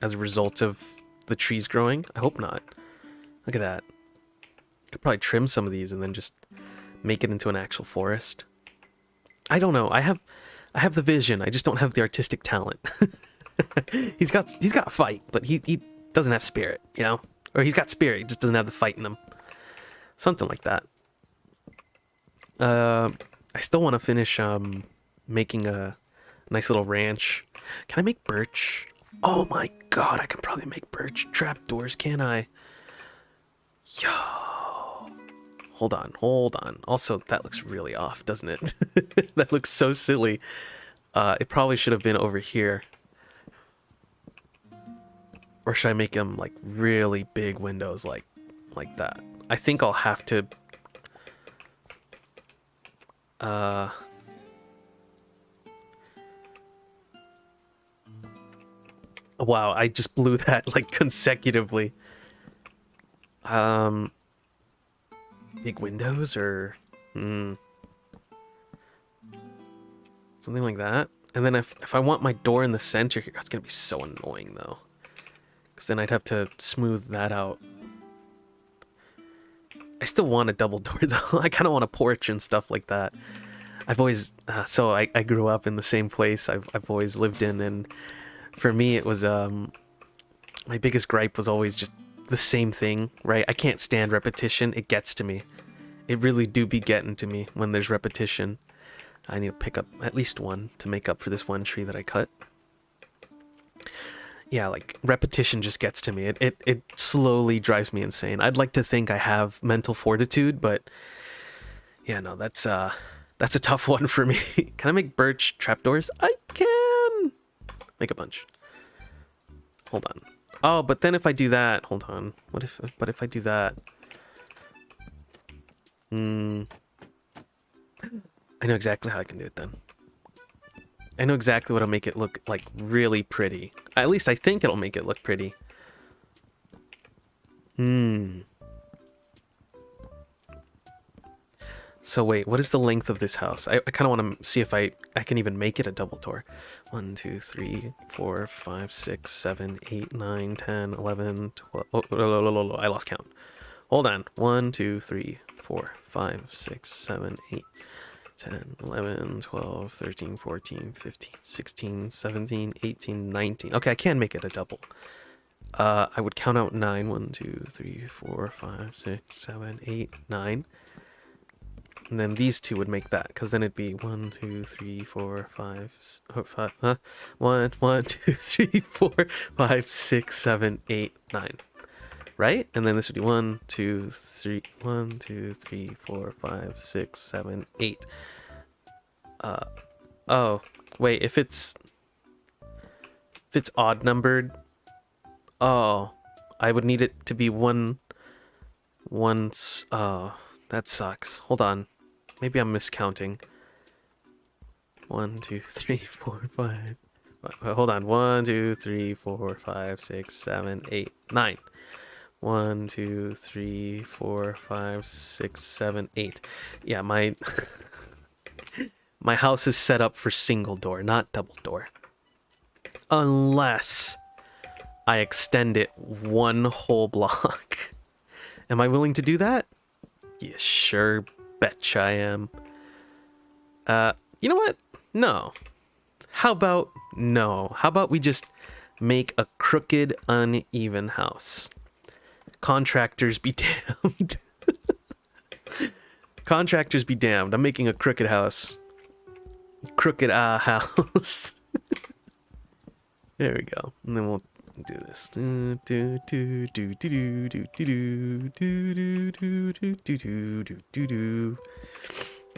as a result of the trees growing. I hope not. Look at that. Could probably trim some of these and then just make it into an actual forest. I don't know. I have the vision. I just don't have the artistic talent. He's got fight, but he doesn't have spirit, you know? Or he's got spirit, he just doesn't have the fight in him. Something like that. I still want to finish making a nice little ranch. Can I make birch? Oh my god, I can probably make birch trapdoors, can't I? Yo. Hold on. Also, that looks really off, doesn't it? That looks so silly. It probably should have been over here. Or should I make them like really big windows like that? I think I'll have to... Wow, I just blew that like consecutively. Big windows or something like that. And then if I want my door in the center here, that's gonna be so annoying though, because then I'd have to smooth that out. I still want a double door though. I kind of want a porch and stuff like that. I've always I grew up in the same place I've always lived in, and for me it was my biggest gripe was always just the same thing, right? I can't stand repetition. It gets to me. It really do be getting to me when there's repetition. I need to pick up at least one to make up for this one tree that I cut. Yeah, like repetition just gets to me. It slowly drives me insane. I'd like to think I have mental fortitude, but yeah, no, that's a tough one for me. Can I make birch trapdoors? I can make a bunch. Hold on. Oh, but then if I do that, hold on. What if I do that? I know exactly how I can do it then. I know exactly what'll make it look like really pretty. At least I think it'll make it look pretty. So wait, what is the length of this house? I kind of want to see if I can even make it a double door. 1, 2, 3, 4, 5, 6, 7, 8, 9, 10, 11, 12. Oh, I lost count. Hold on. 1, 2, 3, 4, 5, 6, 7, 8, 10, 11, 12, 13, 14, 15, 16, 17, 18, 19. Okay, I can make it a double. I would count out 9. 1, 2, 3, 4, 5, 6, 7, 8, 9. And then these two would make that, because then it'd be 1, 2, 3, 4, 5, 5, 1, 2, 3, 4, 5, 6, 7, 8, 9. Right? And then this would be 1, 2, 3, 1, 2, 3, 4, 5, 6, 7, 8. Oh, wait, if it's odd numbered, oh, I would need it to be one, oh, that sucks. Hold on. Maybe I'm miscounting. 1, 2, 3, 4, 5. Hold on. 1, 2, 3, 4, 5, 6, 7, 8, 9. 1, 2, 3, 4, 5, 6, 7, 8. Yeah, my my house is set up for single door, not double door. Unless I extend it one whole block. Am I willing to do that? You sure betcha I am. You know what? No. How about no? How about we just make a crooked, uneven house? Contractors be damned. Contractors be damned. I'm making a crooked house. Crooked house. There we go. And then we'll do this.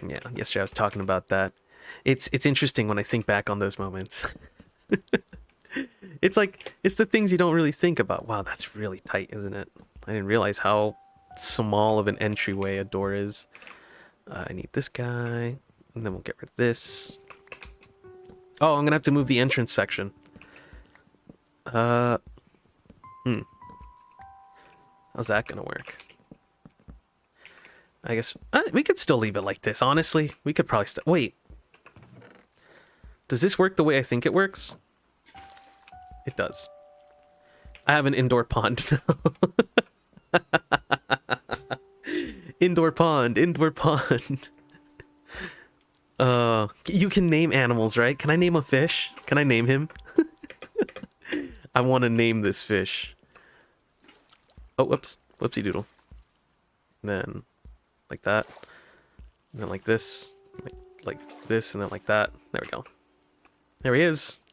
Yeah, yesterday I was talking about that. It's interesting when I think back on those moments. It's like, it's the things you don't really think about. Wow, that's really tight, isn't it? I didn't realize how small of an entryway a door is. I need this guy, and then we'll get rid of this. Oh, I'm gonna have to move the entrance section. How's that gonna work? I guess we could still leave it like this, honestly. We could probably wait. Does this work the way I think it works? It does. I have an indoor pond now. Indoor pond, indoor pond. You can name animals, right? Can I name a fish? Can I name him? I want to name this fish. Oh, whoops. Whoopsie doodle. And then like that. And then like this. Like this, and then like that. There we go. There he is.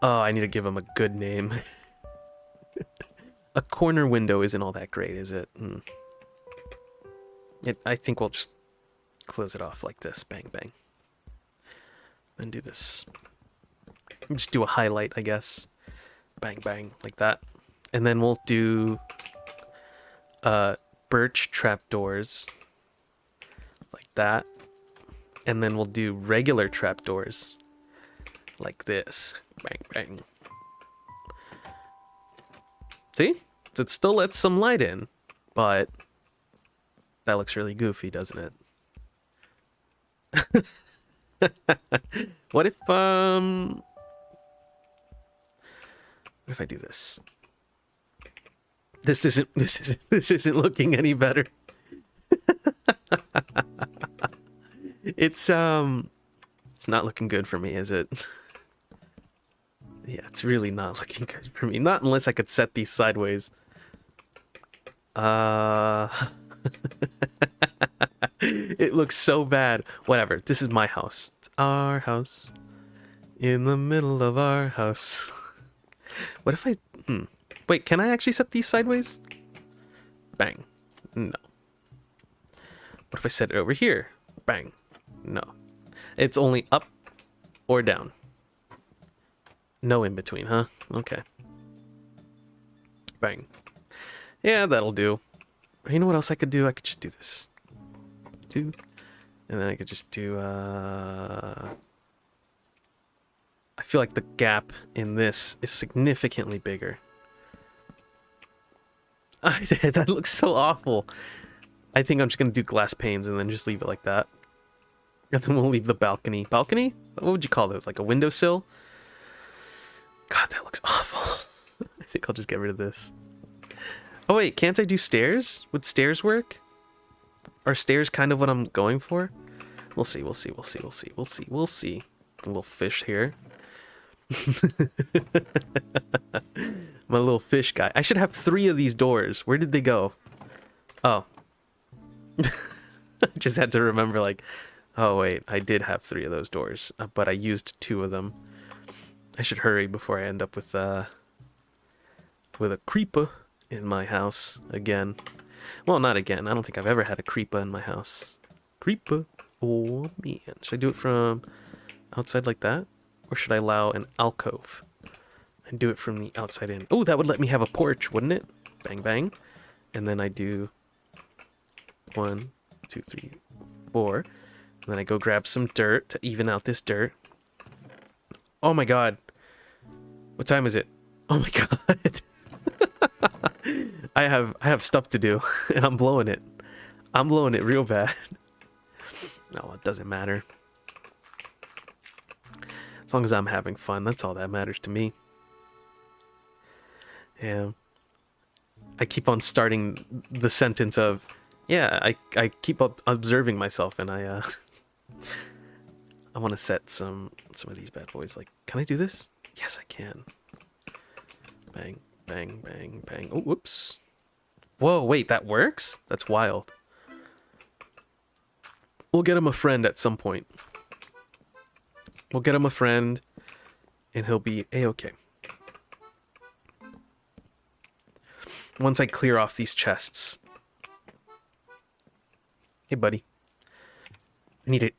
Oh, I need to give him a good name. A corner window isn't all that great, is it? I think we'll just close it off like this. Bang, bang. Then do this. Just do a highlight, I guess. Bang, bang, like that. And then we'll do birch trapdoors. Like that. And then we'll do regular trapdoors. Like this. Bang, bang. See? So it still lets some light in, but that looks really goofy, doesn't it? What if I do this? This isn't looking any better. It's not looking good for me, is it? Yeah, it's really not looking good for me. Not unless I could set these sideways. It looks so bad. Whatever. This is my house. It's our house. In the middle of our house. What if I... Wait, can I actually set these sideways? Bang. No. What if I set it over here? Bang. No. It's only up or down. No in between, huh? Okay. Bang. Yeah, that'll do. You know what else I could do? I could just do this. And then I could just do, I feel like the gap in this is significantly bigger. That looks so awful. I think I'm just gonna do glass panes and then just leave it like that. And then we'll leave the balcony. Balcony? What would you call those? Like a windowsill? God, that looks awful. I think I'll just get rid of this. Oh wait, can't I do stairs? Would stairs work? Are stairs kind of what I'm going for? We'll see, we'll see, we'll see, we'll see, we'll see, we'll see. A little fish here. My little fish guy. I should have 3 of these doors. Where did they go? Oh. I just had to remember, like, oh wait, I did have 3 of those doors, but I used 2 of them. I should hurry before I end up with a creeper in my house again. Well, not again. I don't think I've ever had a creeper in my house. Creeper. Oh man. Should I do it from outside like that? Or should I allow an alcove and do it from the outside in? Oh, that would let me have a porch, wouldn't it? Bang, bang. And then I do 1, 2, 3, 4. And then I go grab some dirt to even out this dirt. Oh my god. What time is it? Oh my god. I have stuff to do, and I'm blowing it. I'm blowing it real bad. No, it doesn't matter. As long as I'm having fun, that's all that matters to me. Yeah. I keep on starting the sentence of, yeah, I keep up observing myself, and I want to set some of these bad boys. Like, can I do this? Yes, I can. Bang, bang, bang, bang. Oh, whoops. Whoa, wait, that works? That's wild. We'll get him a friend at some point. We'll get him a friend, and he'll be A-okay. Once I clear off these chests. Hey, buddy. I need a...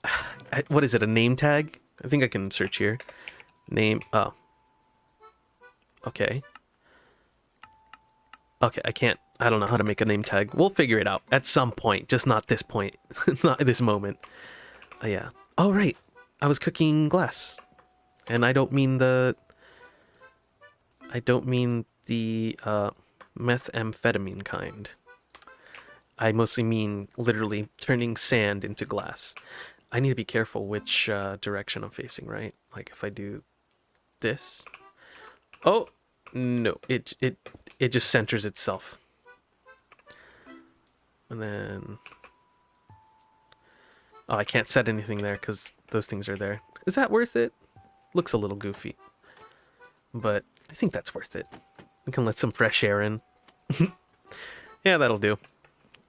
What is it, a name tag? I think I can search here. Name... Oh. Okay. Okay, I can't... I don't know how to make a name tag. We'll figure it out at some point. Just not this point. Not this moment. Yeah. Oh, right. I was cooking glass. And I don't mean the... methamphetamine kind. I mostly mean literally turning sand into glass. I need to be careful which direction I'm facing, right? Like if I do this. Oh no! It just centers itself. And then oh, I can't set anything there because those things are there. Is that worth it? Looks a little goofy, but I think that's worth it. We can let some fresh air in. Yeah, that'll do.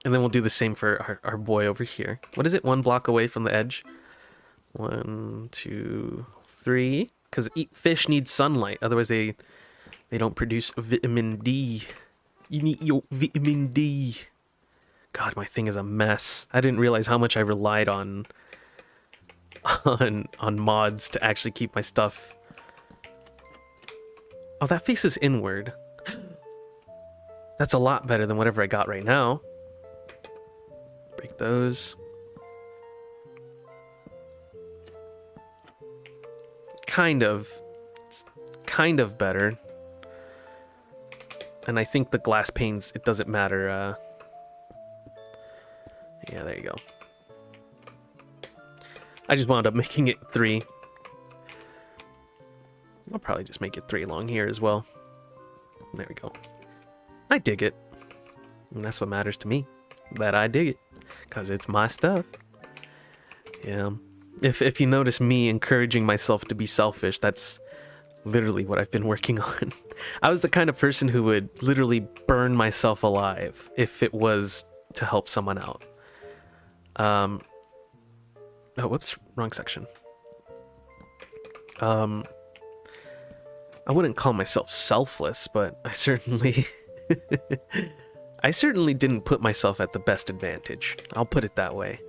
And then we'll do the same for our boy over here. What is it? 1 block away from the edge. 1, 2, 3. Because fish need sunlight. Otherwise they don't produce vitamin D. You need your vitamin D. God, my thing is a mess. I didn't realize how much I relied on mods to actually keep my stuff. Oh, that faces inward. That's a lot better than whatever I got right now. Break those. Kind of. It's kind of better. And I think the glass panes, it doesn't matter. Yeah, there you go. I just wound up making it 3. I'll probably just make it 3 along here as well. There we go. I dig it. And that's what matters to me. That I dig it. Because it's my stuff. Yeah. If you notice me encouraging myself to be selfish, that's literally what I've been working on. I was the kind of person who would literally burn myself alive if it was to help someone out. Oh, whoops. Wrong section. I wouldn't call myself selfless, but I certainly... I certainly didn't put myself at the best advantage. I'll put it that way.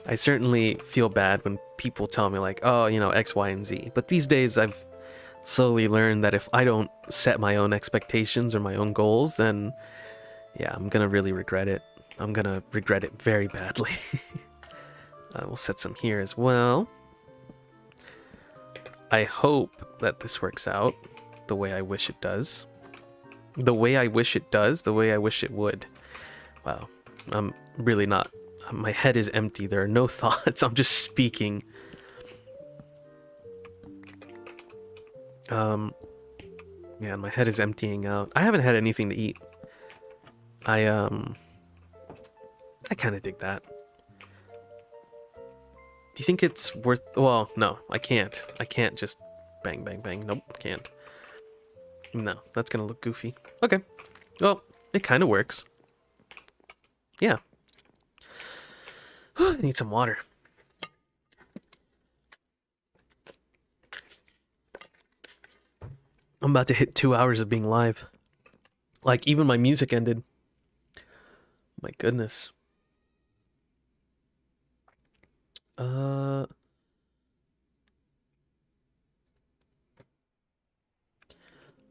I certainly feel bad when people tell me like, oh, you know, X, Y, and Z. But these days I've slowly learned that if I don't set my own expectations or my own goals, then yeah, I'm gonna really regret it. I'm gonna regret it very badly. We'll set some here as well. I hope that this works out the way I wish it does. The way I wish it does, the way I wish it would. Wow, I'm really not. My head is empty. There are no thoughts. I'm just speaking. Yeah, my head is emptying out. I haven't had anything to eat. I kind of dig that. Do you think it's worth... Well, no, I can't. I can't just bang, bang, bang. Nope, can't. No, that's gonna look goofy. Okay. Well, it kind of works. Yeah. I need some water. I'm about to hit 2 hours of being live. Like, even my music ended. My goodness.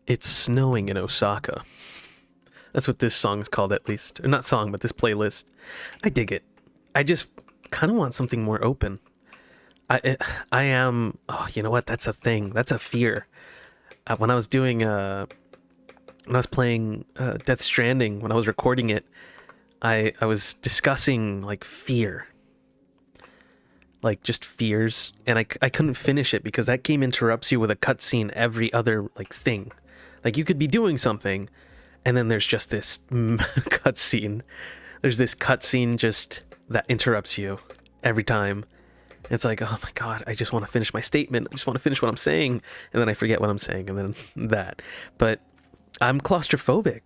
It's snowing in Osaka. That's what this song's called, at least. Or not song, but this playlist. I dig it. I just kind of want something more open. I am... Oh, you know what? That's a thing. That's a fear. When I was doing... when I was playing Death Stranding, when I was recording it, I was discussing, like, fear. Like, just fears. And I couldn't finish it because that game interrupts you with a cutscene every other, like, thing. Like, you could be doing something, and then there's just this cutscene. There's this cutscene just that interrupts you every time. It's like, oh my god, I just want to finish my statement. I just want to finish what I'm saying, and then I forget what I'm saying, and then that. But I'm claustrophobic.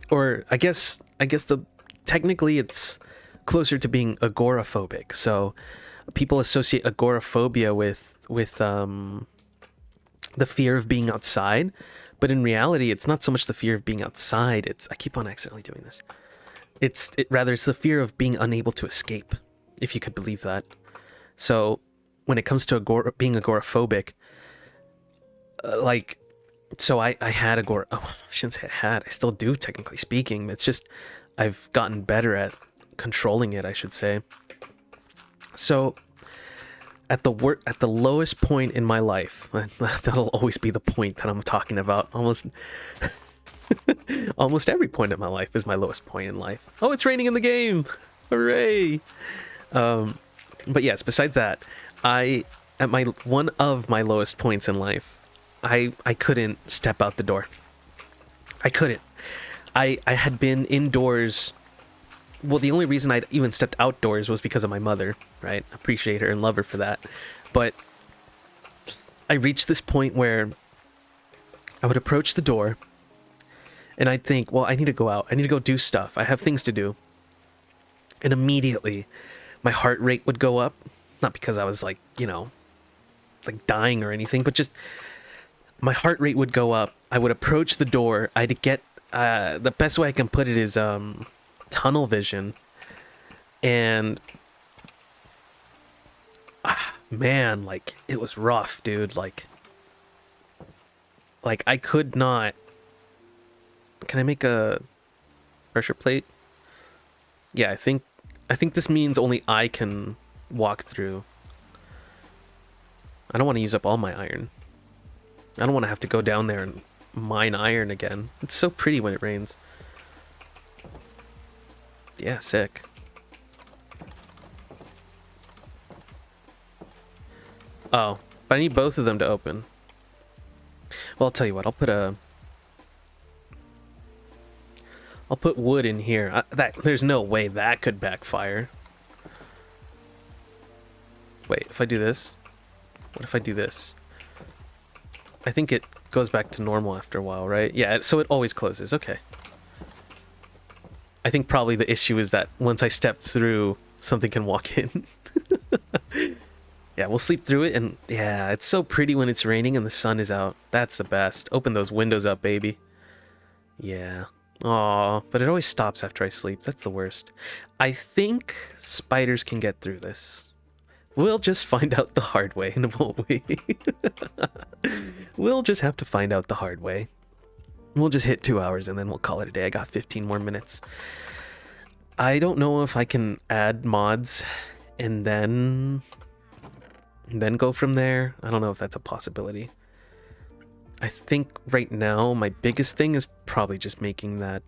Or I guess technically it's closer to being agoraphobic. So people associate agoraphobia with the fear of being outside, but in reality it's not so much the fear of being outside. I keep on accidentally doing this. It's the fear of being unable to escape, if you could believe that. So when it comes to being agoraphobic, so I had I shouldn't say I had, I still do, technically speaking. It's just I've gotten better at controlling it, I should say. So at the lowest point in my life, that'll always be the point that I'm talking about. Almost almost every point in my life is my lowest point in life. Oh, it's raining in the game. Hooray. But yes, besides that, at one of my lowest points in life, I couldn't step out the door. I couldn't. I had been indoors. Well, the only reason I'd even stepped outdoors was because of my mother, right? Appreciate her and love her for that. But I reached this point where I would approach the door and I'd think, well, I need to go out. I need to go do stuff. I have things to do. And immediately my heart rate would go up. Not because I was like, like dying or anything, but just my heart rate would go up. I would approach the door. I'd get, the best way I can put it is, tunnel vision. And man, like, it was rough, dude. Like I could not. Can I make a pressure plate? Yeah, I think this means only I can walk through. I don't want to use up all my iron. I don't want to have to go down there and mine iron again. It's so pretty when it rains. Yeah, sick. Oh, but I need both of them to open. Well, I'll tell you what. I'll put wood in here. There's no way that could backfire. Wait, if I do this? What if I do this? I think it goes back to normal after a while, right? Yeah, so it always closes. Okay. I think probably the issue is that once I step through, something can walk in. Yeah, we'll sleep through it, and yeah, it's so pretty when it's raining and the sun is out. That's the best. Open those windows up, baby. Yeah. Aw, but it always stops after I sleep. That's the worst. I think spiders can get through this. We'll just find out the hard way, won't we? We'll just have to find out the hard way. We'll just hit 2 hours and then we'll call it a day. I got 15 more minutes. I don't know if I can add mods and then go from there. I don't know if that's a possibility. I think right now my biggest thing is probably just making that...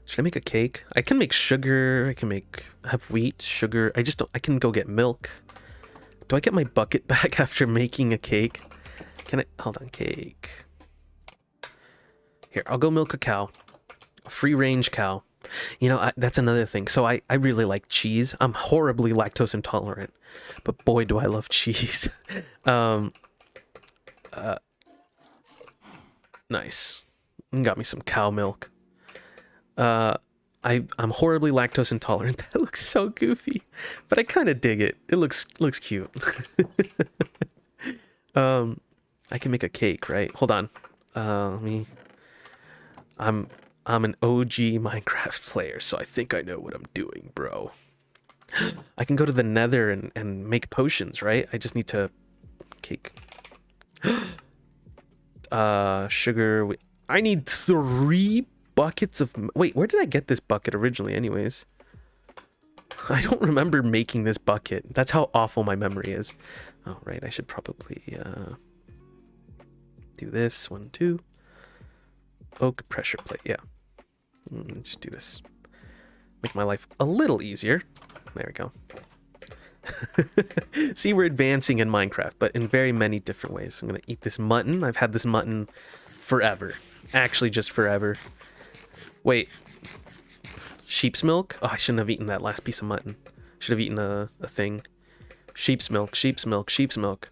Should I make a cake? I can make sugar. I can have wheat, sugar. I can go get milk. Do I get my bucket back after making a cake? Hold on, cake. Here, I'll go milk a cow. A free range cow. You know, that's another thing. So I really like cheese. I'm horribly lactose intolerant, but boy, do I love cheese. um, nice. Got me some cow milk. I'm horribly lactose intolerant. That looks so goofy, but I kind of dig it. It looks cute. I can make a cake, right? Hold on. Let me. I'm an OG Minecraft player, so I think I know what I'm doing, bro. I can go to the Nether and make potions, right? I just need to cake. Sugar. I need 3 buckets of... Wait, where did I get this bucket originally anyways? I don't remember making this bucket. That's how awful my memory is. Oh, right. I should probably do this. 1, 2. Oak pressure plate. Yeah. Just do this. Make my life a little easier. There we go. See, we're advancing in Minecraft, but in very many different ways. I'm going to eat this mutton. I've had this mutton forever. Actually, just forever. Wait. Sheep's milk? Oh, I shouldn't have eaten that last piece of mutton. Should have eaten a thing. Sheep's milk, sheep's milk, sheep's milk.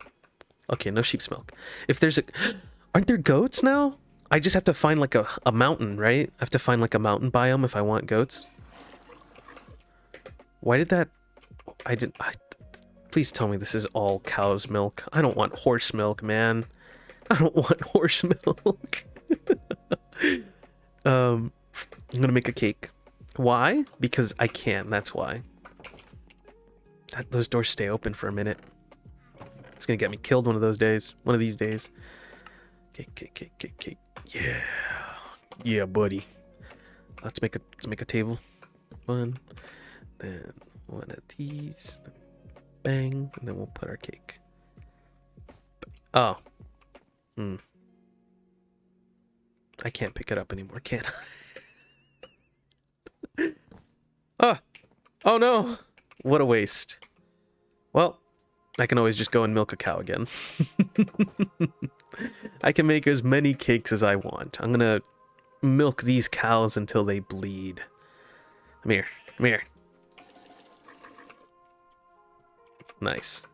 Okay, no sheep's milk. If there's a... Aren't there goats now? I just have to find like a mountain, right? I have to find like a mountain biome if I want goats. Why did that... Please tell me this is all cow's milk. I don't want horse milk, man. I don't want horse milk. I'm gonna make a cake. Why? Because I can, that's why. Those doors stay open for a minute. It's gonna get me killed one of those days. One of these days. Cake, cake, cake, cake, cake. Yeah. Yeah, buddy. Let's make a table. 1. Then 1 of these. Bang. And then we'll put our cake. Oh. I can't pick it up anymore, can I? Ah! Oh no! What a waste. Well, I can always just go and milk a cow again. I can make as many cakes as I want. I'm gonna milk these cows until they bleed. Come here. Come here. Nice.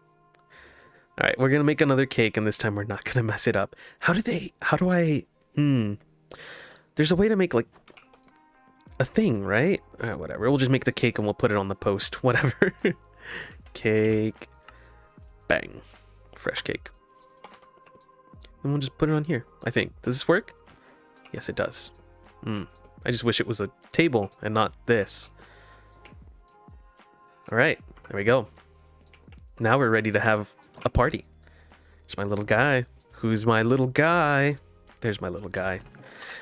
Alright, we're gonna make another cake, and this time we're not gonna mess it up. How do I... There's a way to make, like, a thing, right? Alright, whatever. We'll just make the cake and we'll put it on the post. Whatever. Cake. Bang. Fresh cake. And we'll just put it on here, I think. Does this work? Yes, it does. I just wish it was a table and not this. Alright, there we go. Now we're ready to have a party. There's my little guy. Who's my little guy? There's my little guy.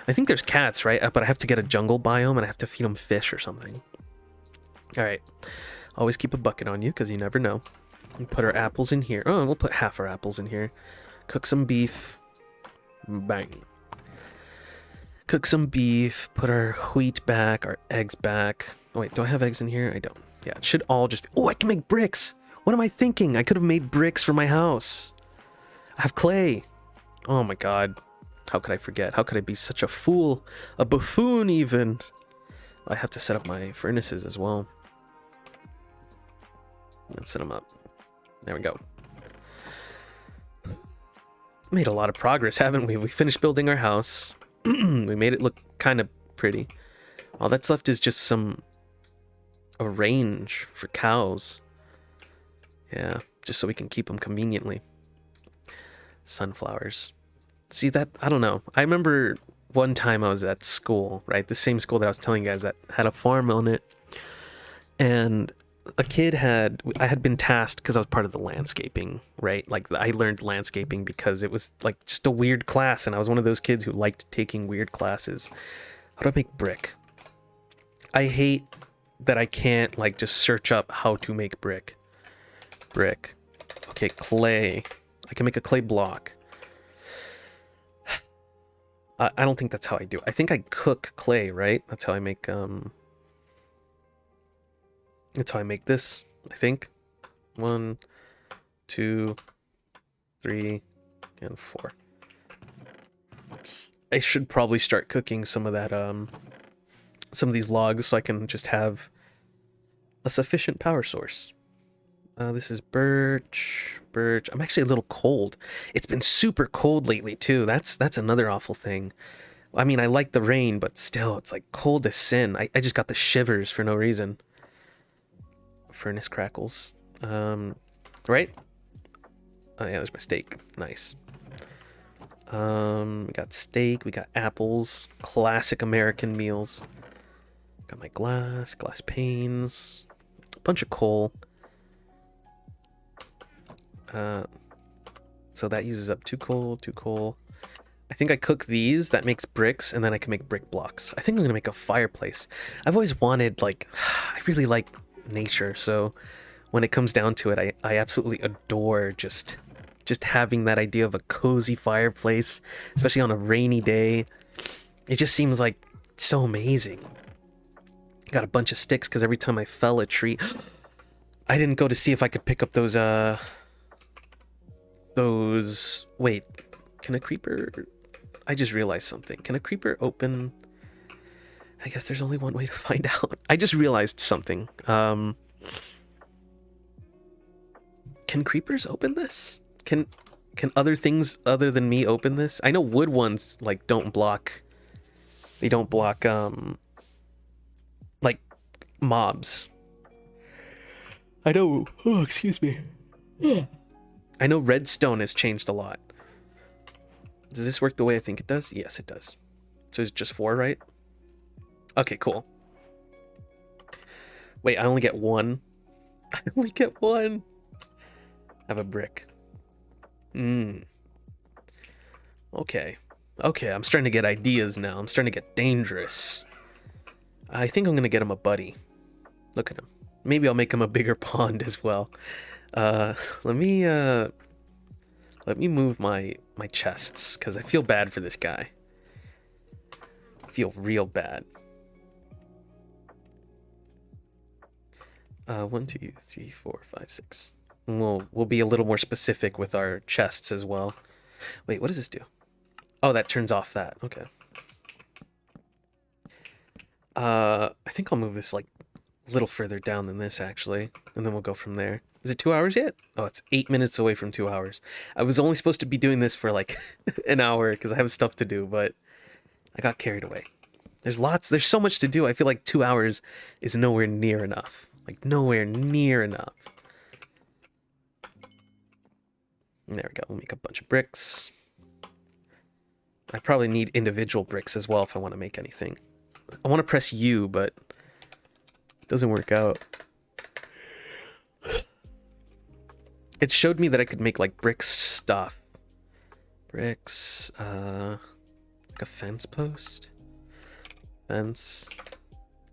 I think there's cats, right? But I have to get a jungle biome and I have to feed them fish or something. Alright. Always keep a bucket on you because you never know. We put our apples in here. Oh, we'll put half our apples in here. Cook some beef. Bang. Cook some beef. Put our wheat back. Our eggs back. Oh, wait, do I have eggs in here? I don't. Yeah, it should all just be... Oh, I can make bricks! What am I thinking? I could have made bricks for my house. I have clay. Oh my god. How could I forget? How could I be such a fool? A buffoon, even. I have to set up my furnaces as well. Let's set them up. There we go. Made a lot of progress, haven't we? We finished building our house. We made it look kind of pretty. All that's left is just a range for cows. Yeah, just so we can keep them conveniently. Sunflowers. See that? I don't know. I remember one time I was at school, right? The same school that I was telling you guys that had a farm on it. And a kid I had been tasked because I was part of the landscaping, right? Like I learned landscaping because it was like just a weird class. And I was one of those kids who liked taking weird classes. How do I make brick? I hate that I can't like just search up how to make brick. Brick. Okay, clay. I can make a clay block. I don't think that's how I do it. I think I cook clay, right? That's how I make, that's how I make this, I think. 1, 2, 3, and 4. some of these logs so I can just have a sufficient power source. This is birch. I'm actually a little cold. It's been super cold lately too. That's another awful thing. I mean, I like the rain, but still, it's like cold as sin. I just got the shivers for no reason. Furnace crackles. Right? Oh yeah, there's my steak. Nice. We got steak, we got apples, classic American meals. Got my glass panes, a bunch of coal. So that uses up 2 coal. I think I cook these, that makes bricks, and then I can make brick blocks. I think I'm gonna make a fireplace. I've always wanted, like, I really like nature, so when it comes down to it, I absolutely adore just having that idea of a cozy fireplace, especially on a rainy day. It just seems like so amazing. Got a bunch of sticks because every time I fell a tree, I didn't go to see if I could pick up those, wait, can a creeper, I just realized something. Can a creeper open, I guess there's only one way to find out. I just realized something. Can creepers open this? Can other things other than me open this? I know wood ones, like, don't block, they don't block, like, mobs. I know, oh, excuse me. I know redstone has changed a lot. Does this work the way I think it does? Yes, it does. So it's just 4, right? Okay, cool. Wait, I only get 1. I only get 1. I have a brick. Okay. Okay, I'm starting to get ideas now. I'm starting to get dangerous. I think I'm going to get him a buddy. Look at him. Maybe I'll make him a bigger pond as well. Let me move my chests, because I feel bad for this guy. I feel real bad. 1, 2, 3, 4, 5, 6. We'll be a little more specific with our chests as well. Wait, what does this do? Oh, that turns off that. Okay. I think I'll move this like a little further down than this actually, and then we'll go from there. Is it 2 hours yet? Oh, it's 8 minutes away from 2 hours. I was only supposed to be doing this for like an hour because I have stuff to do, but I got carried away. There's so much to do. I feel like 2 hours is nowhere near enough. Like, nowhere near enough. There we go. We'll make a bunch of bricks. I probably need individual bricks as well if I want to make anything. I want to press U, but it doesn't work out. It showed me that I could make, like, brick stuff. Bricks, like a fence post? Fence.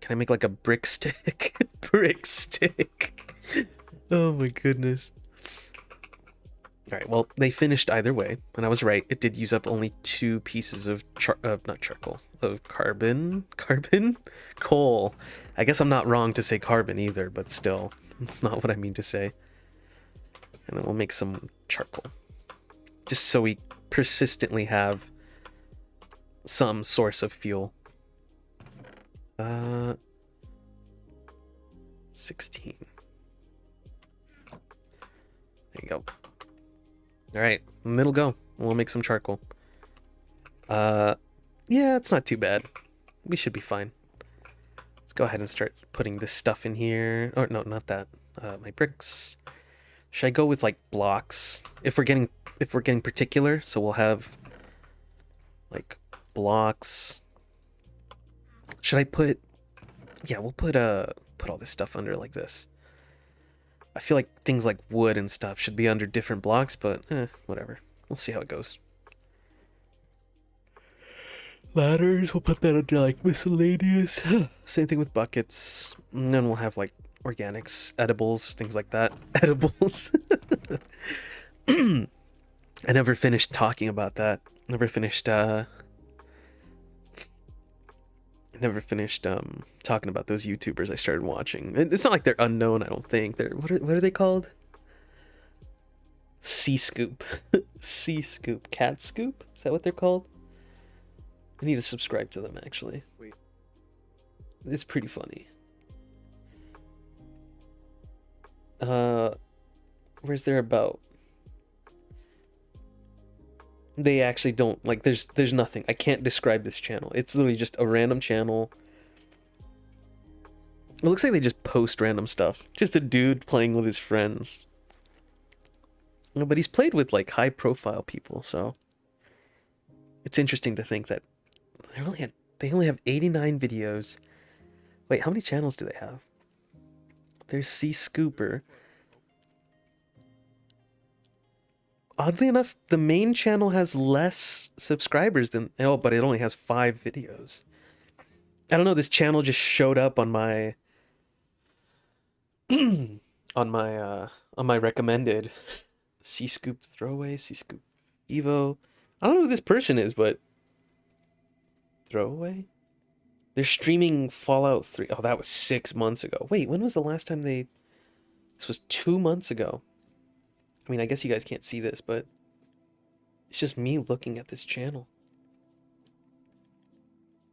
Can I make, like, a brick stick? Brick stick. Oh my goodness. Alright, well, they finished either way, and I was right. It did use up only 2 pieces of not charcoal, of carbon? Coal. I guess I'm not wrong to say carbon either, but still, it's not what I mean to say. And then we'll make some charcoal. Just so we persistently have some source of fuel. 16. There you go. Alright, it'll go. We'll make some charcoal. Yeah, it's not too bad. We should be fine. Let's go ahead and start putting this stuff in here. Or no, not that. My bricks. Should I go with like blocks? If we're getting particular, so we'll have like blocks. Should I put, yeah, we'll put all this stuff under like this. I feel like things like wood and stuff should be under different blocks, but whatever. We'll see how it goes. Ladders, we'll put that under like miscellaneous. Same thing with buckets. And then we'll have like organics, edibles, things like that. Edibles. I never finished talking about that. Never finished talking about those YouTubers I started watching. It's not like they're unknown, I don't think. They're what are they called? Sea Scoop. Sea Scoop. Cat Scoop? Is that what they're called? I need to subscribe to them actually. Wait. It's pretty funny. Where's their about? They actually don't, like, there's nothing. I can't describe this channel. It's literally just a random channel. It looks like they just post random stuff. Just a dude playing with his friends. But he's played with, like, high-profile people, so it's interesting to think that they only have 89 videos. Wait, how many channels do they have? There's C Scooper. Oddly enough, the main channel has less subscribers than... Oh, but it only has 5 videos. I don't know, this channel just showed up on my... on my recommended. C-Scoop Throwaway, C-Scoop Evo. I don't know who this person is, but... Throwaway? They're streaming Fallout 3. Oh, that was 6 months ago. Wait, when was the last time they... This was 2 months ago. I mean, I guess you guys can't see this, but... It's just me looking at this channel.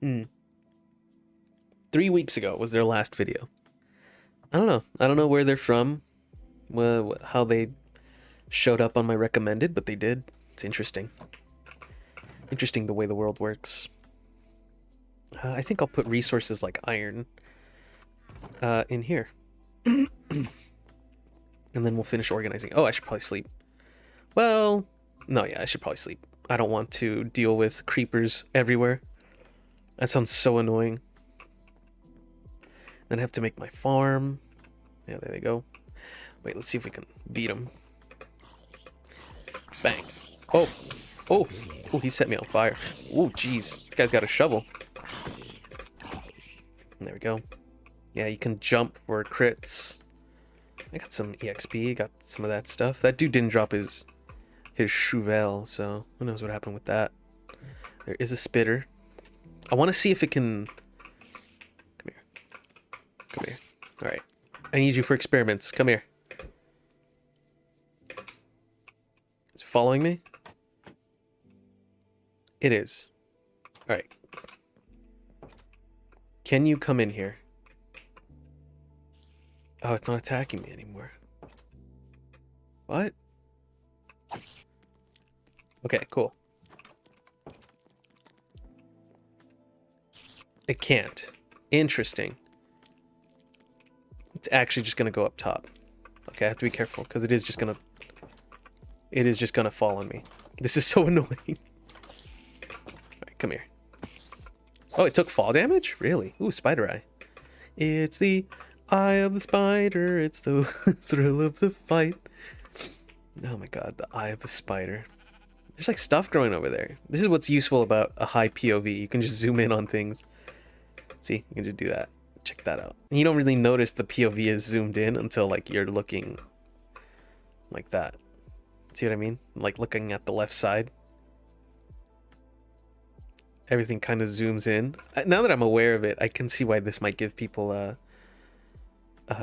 3 weeks ago was their last video. I don't know. I don't know where they're from. How they showed up on my recommended, but they did. It's interesting. Interesting the way the world works. I think I'll put resources like iron in here. And then we'll finish organizing. Oh, I should probably sleep. Well, no, yeah, I should probably sleep. I don't want to deal with creepers everywhere. That sounds so annoying. Then I have to make my farm. Yeah, there they go. Wait, let's see if we can beat them. Bang. Oh. Oh. Oh, he set me on fire. Oh, jeez. This guy's got a shovel. And there we go. Yeah, you can jump for crits. I got some EXP, got some of that stuff. That dude didn't drop his shovel, so who knows what happened with that. There is a spitter. I want to see if it can... Come here. Come here. Alright. I need you for experiments. Come here. Is it following me? It is. Alright. Can you come in here? Oh, it's not attacking me anymore. What? Okay, cool. It can't. Interesting. It's actually just gonna go up top. Okay, I have to be careful because it is just gonna fall on me. This is so annoying. Alright, come here. Oh, it took fall damage? Really? Ooh, spider eye. It's the eye of the spider. It's the thrill of the fight. Oh my god, the eye of the spider. There's like stuff growing over there. This is what's useful about a high POV. You can just zoom in on things. See, you can just do that. Check that out. And you don't really notice the POV is zoomed in until like you're looking like that. See what I mean? Like looking at the left side. Everything kind of zooms in. Now that I'm aware of it, I can see why this might give people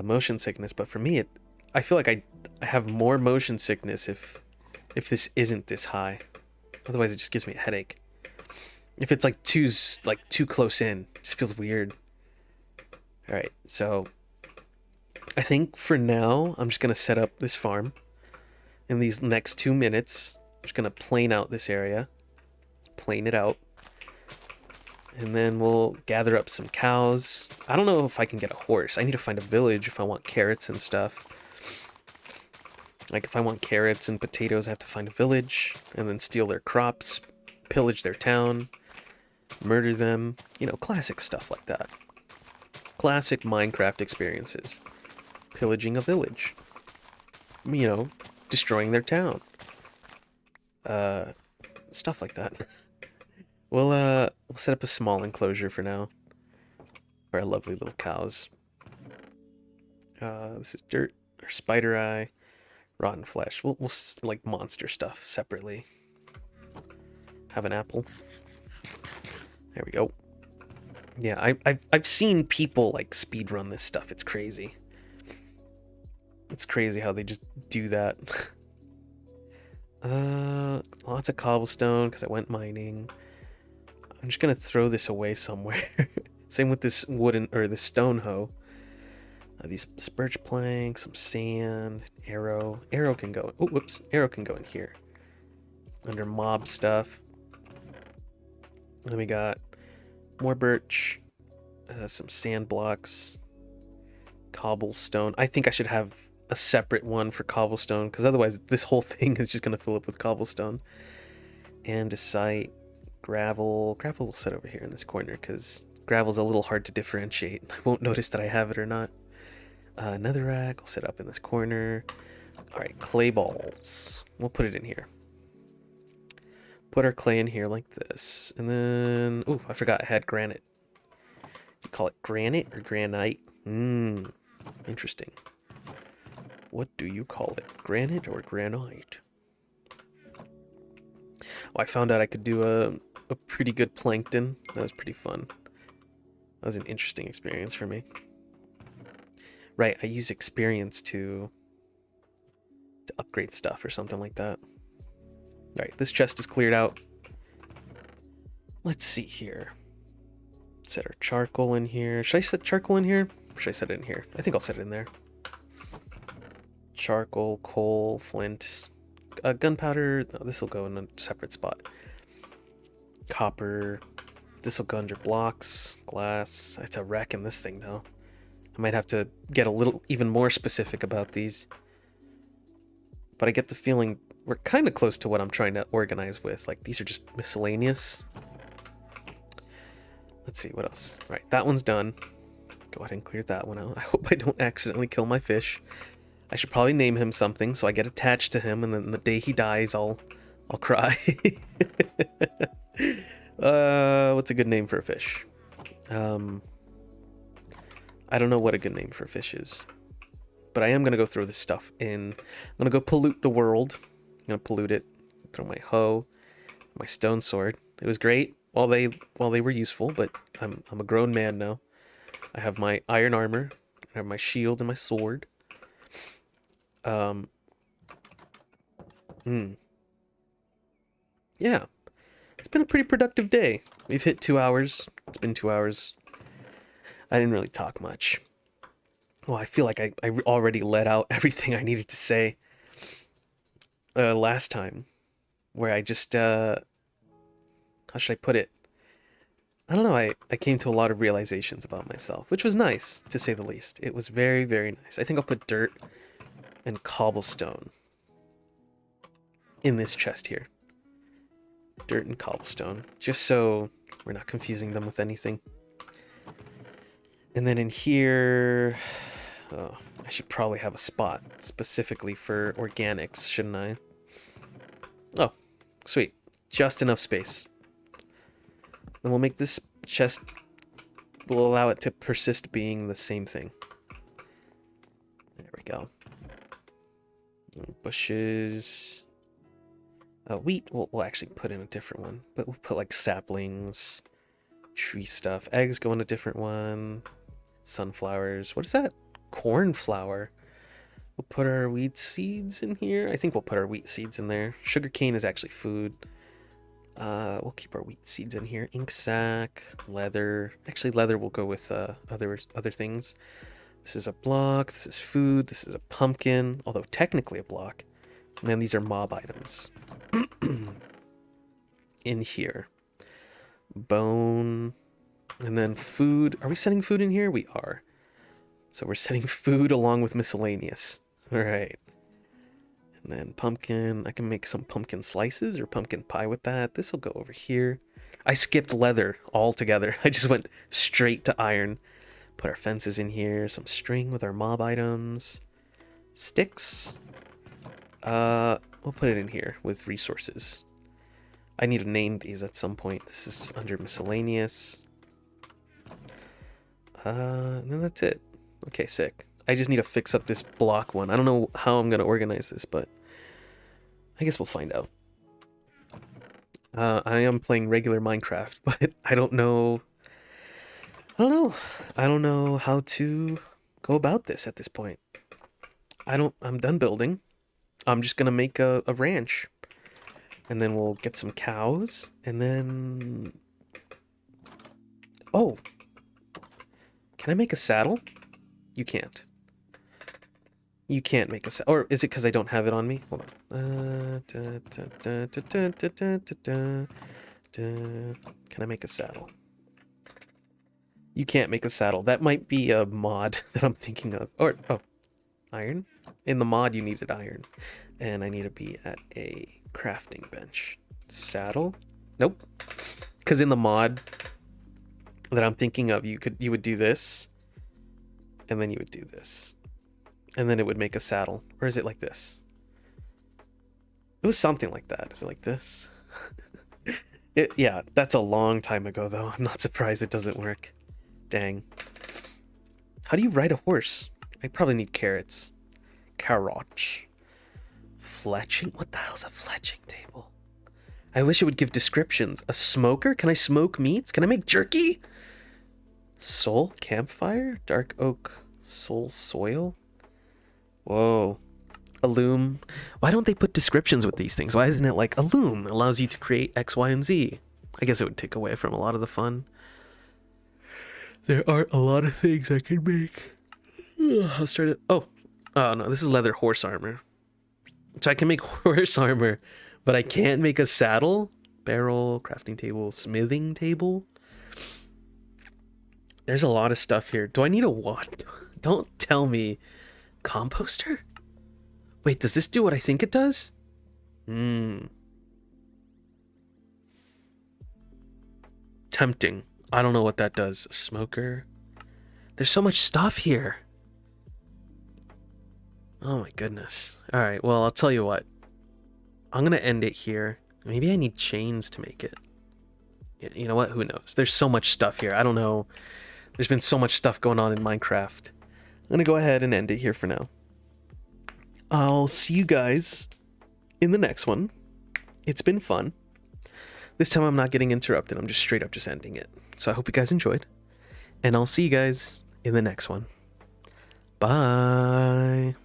motion sickness. But for me, I feel like I have more motion sickness if this isn't this high. Otherwise, it just gives me a headache. If it's like too close in, it just feels weird. All right, so I think for now, I'm just gonna set up this farm. In these next 2 minutes, I'm just gonna plane out this area, plane it out. And then we'll gather up some cows. I don't know if I can get a horse. I need to find a village if I want carrots and stuff. Like if I want carrots and potatoes, I have to find a village and then steal their crops, pillage their town, murder them. You know, classic stuff like that. Classic Minecraft experiences. Pillaging a village. You know, destroying their town. Stuff like that. We'll set up a small enclosure for now. For our lovely little cows. This is dirt, or spider eye, rotten flesh. We'll like monster stuff separately. Have an apple. There we go. Yeah, I've seen people like speedrun this stuff. It's crazy. It's crazy how they just do that. Lots of cobblestone because I went mining. I'm just gonna throw this away somewhere. Same with this wooden, or this stone hoe. These birch planks, some sand, arrow. Arrow can go, oh, whoops. Arrow can go in here. Under mob stuff. And then we got more birch, some sand blocks, cobblestone. I think I should have a separate one for cobblestone, because otherwise this whole thing is just going to fill up with cobblestone. Andesite, gravel. Gravel will sit over here in this corner, because gravel's a little hard to differentiate. I won't notice that I have it or not. Netherrack will sit up in this corner. Alright, clay balls. We'll put it in here. Put our clay in here like this. And then, oh, I forgot I had granite. You call it granite or granite? Interesting. What do you call it? Granite or granite? Oh, I found out I could do a pretty good plankton. That was pretty fun. That was an interesting experience for me. Right, I use experience to upgrade stuff or something like that. Alright, this chest is cleared out. Let's see here. Set our charcoal in here. Should I set charcoal in here? Or should I set it in here? I think I'll set it in there. Charcoal, coal, flint, gunpowder. No, this will go in a separate spot. Copper. This will go under blocks, glass. It's a wreck in this thing now. I might have to get a little even more specific about these. But I get the feeling we're kind of close to what I'm trying to organize with. Like, these are just miscellaneous. Let's see, what else? Right, that one's done. Go ahead and clear that one out. I hope I don't accidentally kill my fish. I should probably name him something so I get attached to him, and then the day he dies, I'll cry. What's a good name for a fish? I don't know what a good name for a fish is. But I am going to go throw this stuff in. I'm going to go pollute the world. I'm going to pollute it. Throw my hoe, my stone sword. It was great while they were useful, but I'm a grown man now. I have my iron armor. I have my shield and my sword. Yeah. It's been a pretty productive day. We've hit 2 hours. It's been 2 hours. I didn't really talk much. Well, I feel like I already let out everything I needed to say last time, where I just, how should I put it? I don't know, I came to a lot of realizations about myself, which was nice, to say the least. It was very, very nice. I think I'll put dirt and cobblestone in this chest here. Dirt and cobblestone, just so we're not confusing them with anything. And then in here, oh, I should probably have a spot specifically for organics, shouldn't I? Oh, sweet. Just enough space. Then we'll make this chest, we'll allow it to persist being the same thing. There we go. Bushes. Wheat, we'll actually put in a different one. But we'll put like saplings, tree stuff. Eggs go in a different one. Sunflowers. What is that? Cornflower. We'll put our wheat seeds in here. I think we'll put our wheat seeds in there. Sugarcane is actually food. We'll keep our wheat seeds in here. Ink sac, leather. Actually, leather will go with other things. This is a block. This is food. This is a pumpkin, although technically a block. And then these are mob items. In here. Bone. And then food. Are we setting food in here? We are. So we're setting food along with miscellaneous. All right. And then pumpkin. I can make some pumpkin slices or pumpkin pie with that. This will go over here. I skipped leather altogether. I just went straight to iron. Put our fences in here. Some string with our mob items. Sticks. We'll put it in here with resources. I need to name these at some point. This is under miscellaneous. And then that's it. Okay, sick. I just need to fix up this block one. I don't know how I'm going to organize this, but I guess we'll find out. I am playing regular Minecraft, but I don't know. I don't know how to go about this at this point. I'm done building. I'm just going to make a ranch. And then we'll get some cows. And then... Oh! Can I make a saddle? You can't. You can't make a saddle. Or is it because I don't have it on me? Hold on. Can I make a saddle? You can't make a saddle. That might be a mod that I'm thinking of. Or, oh, iron? In the mod, you needed iron. And I need to be at a crafting bench. Saddle? Nope. Because in the mod that I'm thinking of, you would do this. And then you would do this. And then it would make a saddle. Or is it like this? It was something like that. Is it like this? Yeah, that's a long time ago, though. I'm not surprised it doesn't work. Dang. How do you ride a horse? I probably need carrots. Carrots. Fletching? What the hell's a fletching table? I wish it would give descriptions. A smoker? Can I smoke meats? Can I make jerky? Soul? Campfire? Dark oak? Soul soil? Whoa. A loom. Why don't they put descriptions with these things? Why isn't it like a loom allows you to create X, Y, and Z? I guess it would take away from a lot of the fun. There are a lot of things I can make. I'll start it. Oh no, this is leather horse armor. So I can make horse armor, but I can't make a saddle, barrel, crafting table, smithing table. There's a lot of stuff here. Do I need a what? Don't tell me. Composter? Wait, does this do what I think it does? Tempting. I don't know what that does. A smoker. There's so much stuff here. Oh my goodness. All right, well, I'll tell you what. I'm going to end it here. Maybe I need chains to make it. You know what? Who knows? There's so much stuff here. I don't know. There's been so much stuff going on in Minecraft. I'm going to go ahead and end it here for now. I'll see you guys in the next one. It's been fun. This time I'm not getting interrupted. I'm just straight up just ending it. So I hope you guys enjoyed. And I'll see you guys in the next one. Bye.